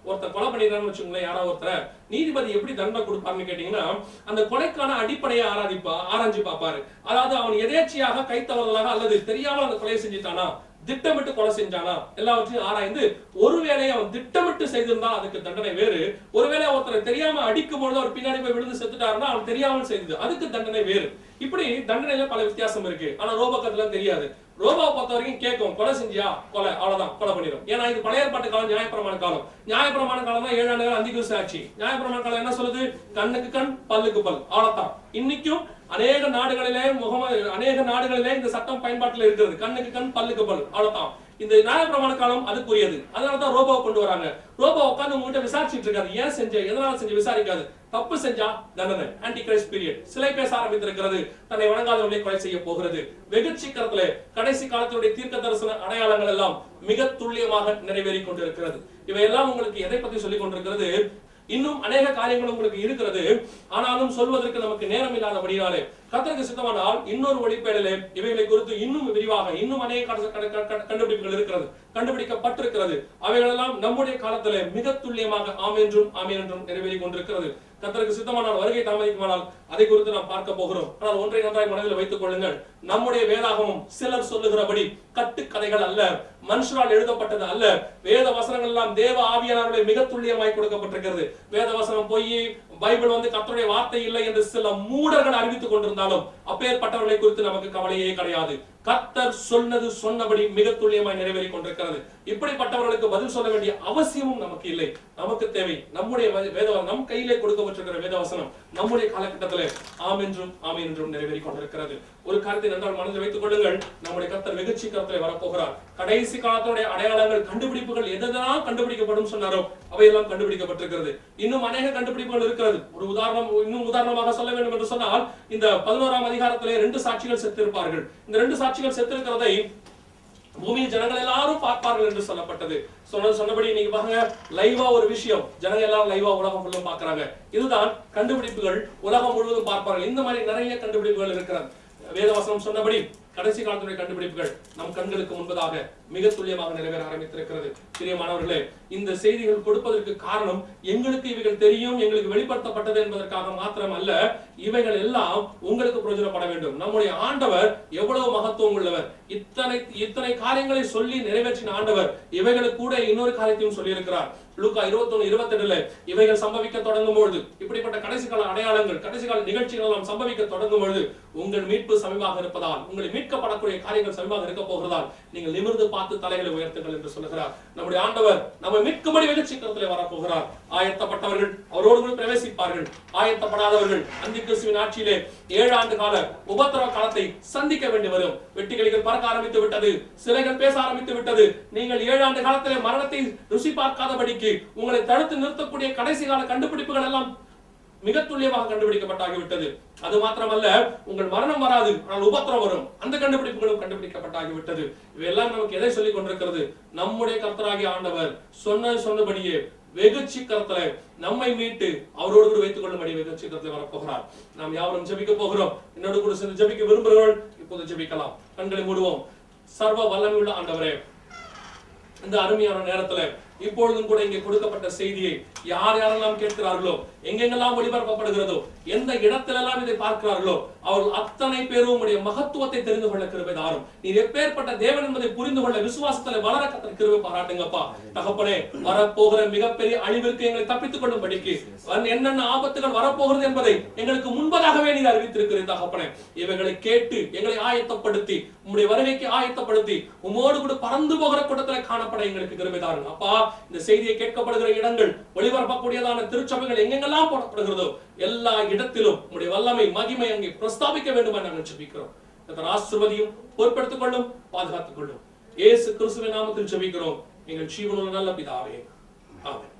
ஒருத்தர் கொலை பண்ணிடுறான்னு வச்சுக்கோங்களேன், யாரோ ஒருத்தர், நீதிபதி எப்படி தண்டனை கொடுப்பாருன்னு கேட்டீங்கன்னா, அந்த கொலைக்கான அடிப்படையை ஆராய்ஞ்சு பார்ப்பாரு. அதாவது அவன் எதேச்சியாக, கை தவறுதலாக அல்லது தெரியாமல் அந்த கொலையை செஞ்சுட்டானா, திட்டமிட்டு கொலை செஞ்சானா, எல்லாவற்றையும் ஆராய்ந்து ஒருவேளை அவன் திட்டமிட்டு செய்திருந்தா அதுக்கு தண்டனை வேறு. ஒருவேளை ஒருத்தரை தெரியாம அடிக்கும் பொழுது அவர் பின்னாடி போய் விழுந்து செத்துட்டாருன்னா அவன் தெரியாமல் செய்தது, அதுக்கு தண்டனை வேறு. இப்படி தண்டனையில பல வித்தியாசம் இருக்கு. ஆனா ரோபோக்கத்துல தெரியாது. ரோபோவை பொறுத்த வரைக்கும் கேட்கும், கொலை செஞ்சியா, கொலை, அவ்வளவுதான், கொலை பண்ணிடும். ஏன்னா இது பழைய ஏற்பாட்டு காலம், நியாயப்பிரமாண காலம். நியாயப்பிரமாண காலம் தான் 7 ஆண்டுகள் அந்தி கிறிஸ்து ஆட்சி. நியாயப்பிரமாண காலம் என்ன சொல்லுது, கண்ணுக்கு கண், பல்லுக்கு பல், அவ்வளவுதான். இன்னைக்கும் அநேக நாடுகளிலே இந்த சட்டம் பயன்பாட்டில் இருக்கிறது. கண்ணுக்கு கண், பல்லுக்கு பல், அவ்வளவுதான். இந்த நியாயப்பிரமாண காலம் அதுக்குரியது. அதனாலதான் ரோபோவை கொண்டு வராங்க. ரோபோ உட்கார்ந்து உங்ககிட்ட விசாரிச்சுட்டு இருக்காது, ஏன் செஞ்ச, எதனால செஞ்ச விசாரிக்காது. தப்பு செஞ்சா தண்டனை, ஆன்டி கிரைஸ்ட் பீரியட். சிலை பேச ஆரம்பித்திருக்கிறது, தன்னை வணங்காதவர்களை கொலை செய்ய போகிறது. வெகு சீக்கிரத்துல கடைசி காலத்தினுடைய தீர்க்க தரிசன அடையாளங்கள் எல்லாம் மிக துல்லியமாக நிறைவேறி கொண்டிருக்கிறது. இவையெல்லாம் உங்களுக்கு எதை பத்தி சொல்லிக் கொண்டிருக்கிறது, இன்னும் அநேக காரியங்கள் உங்களுக்கு இருக்கிறது. ஆனாலும் சொல்வதற்கு நமக்கு நேரம் இல்லாதபடியாலே கர்த்தருக்கு சித்தமானால் இன்னொரு ஒளிப்பேடலே இவைகளை குறித்து இன்னும் விரிவாக, இன்னும் அநேக கண்டுபிடிப்புகள் இருக்கிறது, கண்டுபிடிக்கப்பட்டிருக்கிறது. அவைகளெல்லாம் நம்முடைய காலத்திலே மிக துல்லியமாக ஆம் என்றும் நிறைவேறி கொண்டிருக்கிறது. கர்த்தருக்கு சித்தமானால் வருகை தாமதிக்குமானால் அதை குறித்து நாம் பார்க்க போகிறோம். ஆனால் ஒன்றை நன்றாய் மனதில் வைத்துக் கொள்ளுங்கள், நம்முடைய வேதாகமும் சிலர் சொல்லுகிறபடி கட்டுக்கதைகள் அல்ல, மனுஷரால் எழுதப்பட்டது அல்ல. வேத வசனங்கள் எல்லாம் தேவ ஆவியானவருடைய மிக துல்லியமாய் கொடுக்கப்பட்டிருக்கிறது. வேத வசனம் போய் பைபிள் வந்து கர்த்தருடைய வார்த்தை இல்லை என்று சில மூடர்கள் அறிவித்துக் கொண்டிருந்தாலும் அப்பேற்பட்டவர்களை குறித்து நமக்கு கவலையே கிடையாது. கர்த்தர் சொன்னது சொன்னபடி மிக துல்லியமாய் நிறைவேறி கொண்டிருக்கிறது. இப்படிப்பட்டவர்களுக்கு பதில் சொல்ல வேண்டிய அவசியமும் நமக்கு இல்லை. நமக்கு தேவை நம்முடைய வேதவசனம், நம் கையிலே கொடுக்கப்பட்டிருக்கிற வேதவசனம் நம்முடைய காலகட்டத்திலே ஆம் என்றும் நிறைவேறி கொண்டிருக்கிறது. ஒரு காரியத்தை நன்றாக மனதில் வைத்துக் கொள்ளுங்கள், நம்முடைய கர்த்தர் வெகு சீக்கிரத்திலே வரப்போகிறார். கடைசி காலத்துடைய அடையாளங்கள், கண்டுபிடிப்புகள் எதெல்லாம் கண்டுபிடிக்கப்படும் சொன்னாரோ அவையெல்லாம் கண்டுபிடிக்கப்பட்டிருக்கிறது. இன்னும் அநேக கண்டுபிடிப்புகள் இருக்கிறது. ஒரு உதாரணமாக சொல்ல வேண்டும் என்று சொன்னால், இந்த 11ஆம் அதிகாரத்திலே 2 சாட்சிகள் செத்திருப்பார்கள். இந்த 2 சாட்சிகள் செத்திருக்கிறதை பூமியில் ஜனங்கள் எல்லாரும் பார்ப்பார்கள் என்று சொல்லப்பட்டது. சொன்னபடி நீங்க பாருங்க, லைவா ஒரு விஷயம், ஜனங்கள் எல்லாம் லைவா உலகம் ஃபுல்லும் பார்க்கறாங்க. இதுதான் கண்டுபிடிப்புகள், உலகம் முழுவதும் பார்ப்பார்கள். இந்த மாதிரி நிறைய கண்டுபிடிப்புகள் இருக்கிறது. வேதவசனம் சொன்னபடி கடைசி காலத்துடைய கண்டுபிடிப்புகள் நம் கண்களுக்கு முன்பதாக மிக துல்லியமாக நிறைவேற ஆரம்பித்திருக்கிறது. பிரியமானவர்களே, இந்த செய்திகள் கொடுப்பதற்கு காரணம் எங்களுக்கு இவைகள் தெரியும், எங்களுக்கு வெளிப்படுத்தப்பட்டது என்பதற்காக மாத்திரம் அல்ல. இவைகள் எல்லாம் உங்களுக்கு பிரயோஜனப்பட வேண்டும். நம்முடைய ஆண்டவர் எவ்வளவு மகத்துவம் உள்ளவர். இத்தனை காரியங்களை சொல்லி நிறைவேற்றின ஆண்டவர் இவைகளுக்கு கூட இன்னொரு காரியத்தையும் சொல்லி இருக்கிறார். லூக்கா 21:22 இவைகள் சம்பவிக்க தொடங்கும் பொழுது, இப்படிப்பட்ட கடைசி கால அடையாளங்கள், கடைசி கால நிகழ்ச்சிகள் எல்லாம் சம்பவிக்க தொடங்கும் பொழுது, உங்கள் மீட்பு சமீபமாக இருப்பதால், உங்களை மீட்கப்படக்கூடிய காரியங்கள் சமீபமாக இருக்க போகிறதால் நீங்கள் நிமிர்ந்து பார்த்து தலைகளை உயர்த்துங்கள் என்று சொல்லுகிறார். நம்முடைய ஆண்டவர் நம்மை மீட்கும்படி வெகு சீக்கிரத்திலே வரப்போகிறார். ஆயத்தப்பட்டவர்கள் அவரோடு கூட பிரவேசிப்பார்கள். ஆயத்தப்படாதவர்கள் அந்தி கிறிஸ்துவின் ஆட்சியிலே 7 ஆண்டு கால உபத்திரவ காலத்தை சந்திக்க வேண்டி வரும். வெட்டுக்கிளிகள் பறக்க ஆரம்பித்து விட்டது, சிலைகள் பேச ஆரம்பித்து விட்டது. நீங்கள் 7 ஆண்டு காலத்திலே மரணத்தை ருசி பார்க்காதபடிக்கு உங்களை தடுத்து நிறுத்தக்கூடிய கடைசி கால கண்டுபிடிப்புகள் எல்லாம் மிக துல்லியமாக கண்டுபிடிக்கப்பட்டாகிவிட்டது. அது மாத்திரமல்ல, உங்கள் மரணம் வராது, ஆனால் உபத்திரம் வரும். அந்த கண்டுபிடிப்புகளும் கண்டுபிடிக்கப்பட்டாகிவிட்டது. இவையெல்லாம் நமக்கு எதை சொல்லிக் கொண்டிருக்கிறது? நம்முடைய கர்த்தராகிய ஆண்டவர் சொன்னபடியே வெகு சீக்கிரத்துல நம்மை மீட்டு அவரோடு கூட வைத்துக் கொள்ளும்படி வெகு சீக்கிரத்தில் வரப்போகிறார். நாம் யாவரும் ஜெபிக்க போகிறோம். என்னோடு கூட சேர்ந்து ஜெபிக்க விரும்புகிறவர்கள் இப்போது ஜெபிக்கலாம். கண்களை மூடுவோம். சர்வ வல்லமையுள்ள ஆண்டவரே, இந்த அருமையான நேரத்துல இப்பொழுதும் கூட இங்கே கொடுக்கப்பட்ட செய்தியை யார் யாரெல்லாம் கேட்கிறார்களோ, எங்கெங்கெல்லாம் ஒளிபரப்பப்படுகிறதோ, எந்த இடத்திலெல்லாம் இதை பார்க்கிறார்களோ, அவர்கள் அத்தனை பேரும் உம்முடைய மகத்துவத்தை தெரிந்து கொள்ள கிருபை தாரும். நீர் எப்பேற்பட்ட தேவன் என்பதை புரிந்து கொள்ள விசுவாசத்துல வளர கர்த்தர் கிருபை பாராட்டுங்கப்பா. தகப்பனே, வரப்போகிற மிகப்பெரிய அழிவிற்கு எங்களை தப்பித்துக் கொள்ளும்படிக்கு என்னென்ன ஆபத்துகள் வரப்போகிறது என்பதை எங்களுக்கு முன்பதாகவே நீர் அறிவித்திருக்கிறீர். தகப்பனே, இவைகளை கேட்டு எங்களை ஆயத்தப்படுத்தி, உம்முடைய வருகைக்கு ஆயத்தப்படுத்தி, உம்மோடு கூட பறந்து போகிற கூட்டத்தில் காணப்பட எங்களுக்கு கிருபை தாருங்க அப்பா. இந்த செய்தியை கேட்கப்படுகிற இடங்கள், ஒளிபரப்பக்கூடியதான திருச்சபைகள் எங்கெங்கெல்லாம் போடப்படுகிறதோ எல்லா இடத்திலும் உம்முடைய வல்லமை, மகிமை அங்கே பிரஸ்தாபிக்க வேண்டும் என்று நாங்கள் ஜெபிக்கிறோம். கர்த்தர் ஆசீர்வதியும், பொறுப்பெடுத்துக் கொள்ளும், பாதுகாத்துக் கொள்ளும். இயேசு கிறிஸ்துவின் நாமத்தில் ஜெபிக்கிறோம் எங்கள் ஜீவனுள்ள நல்ல பிதாவே, ஆமென்.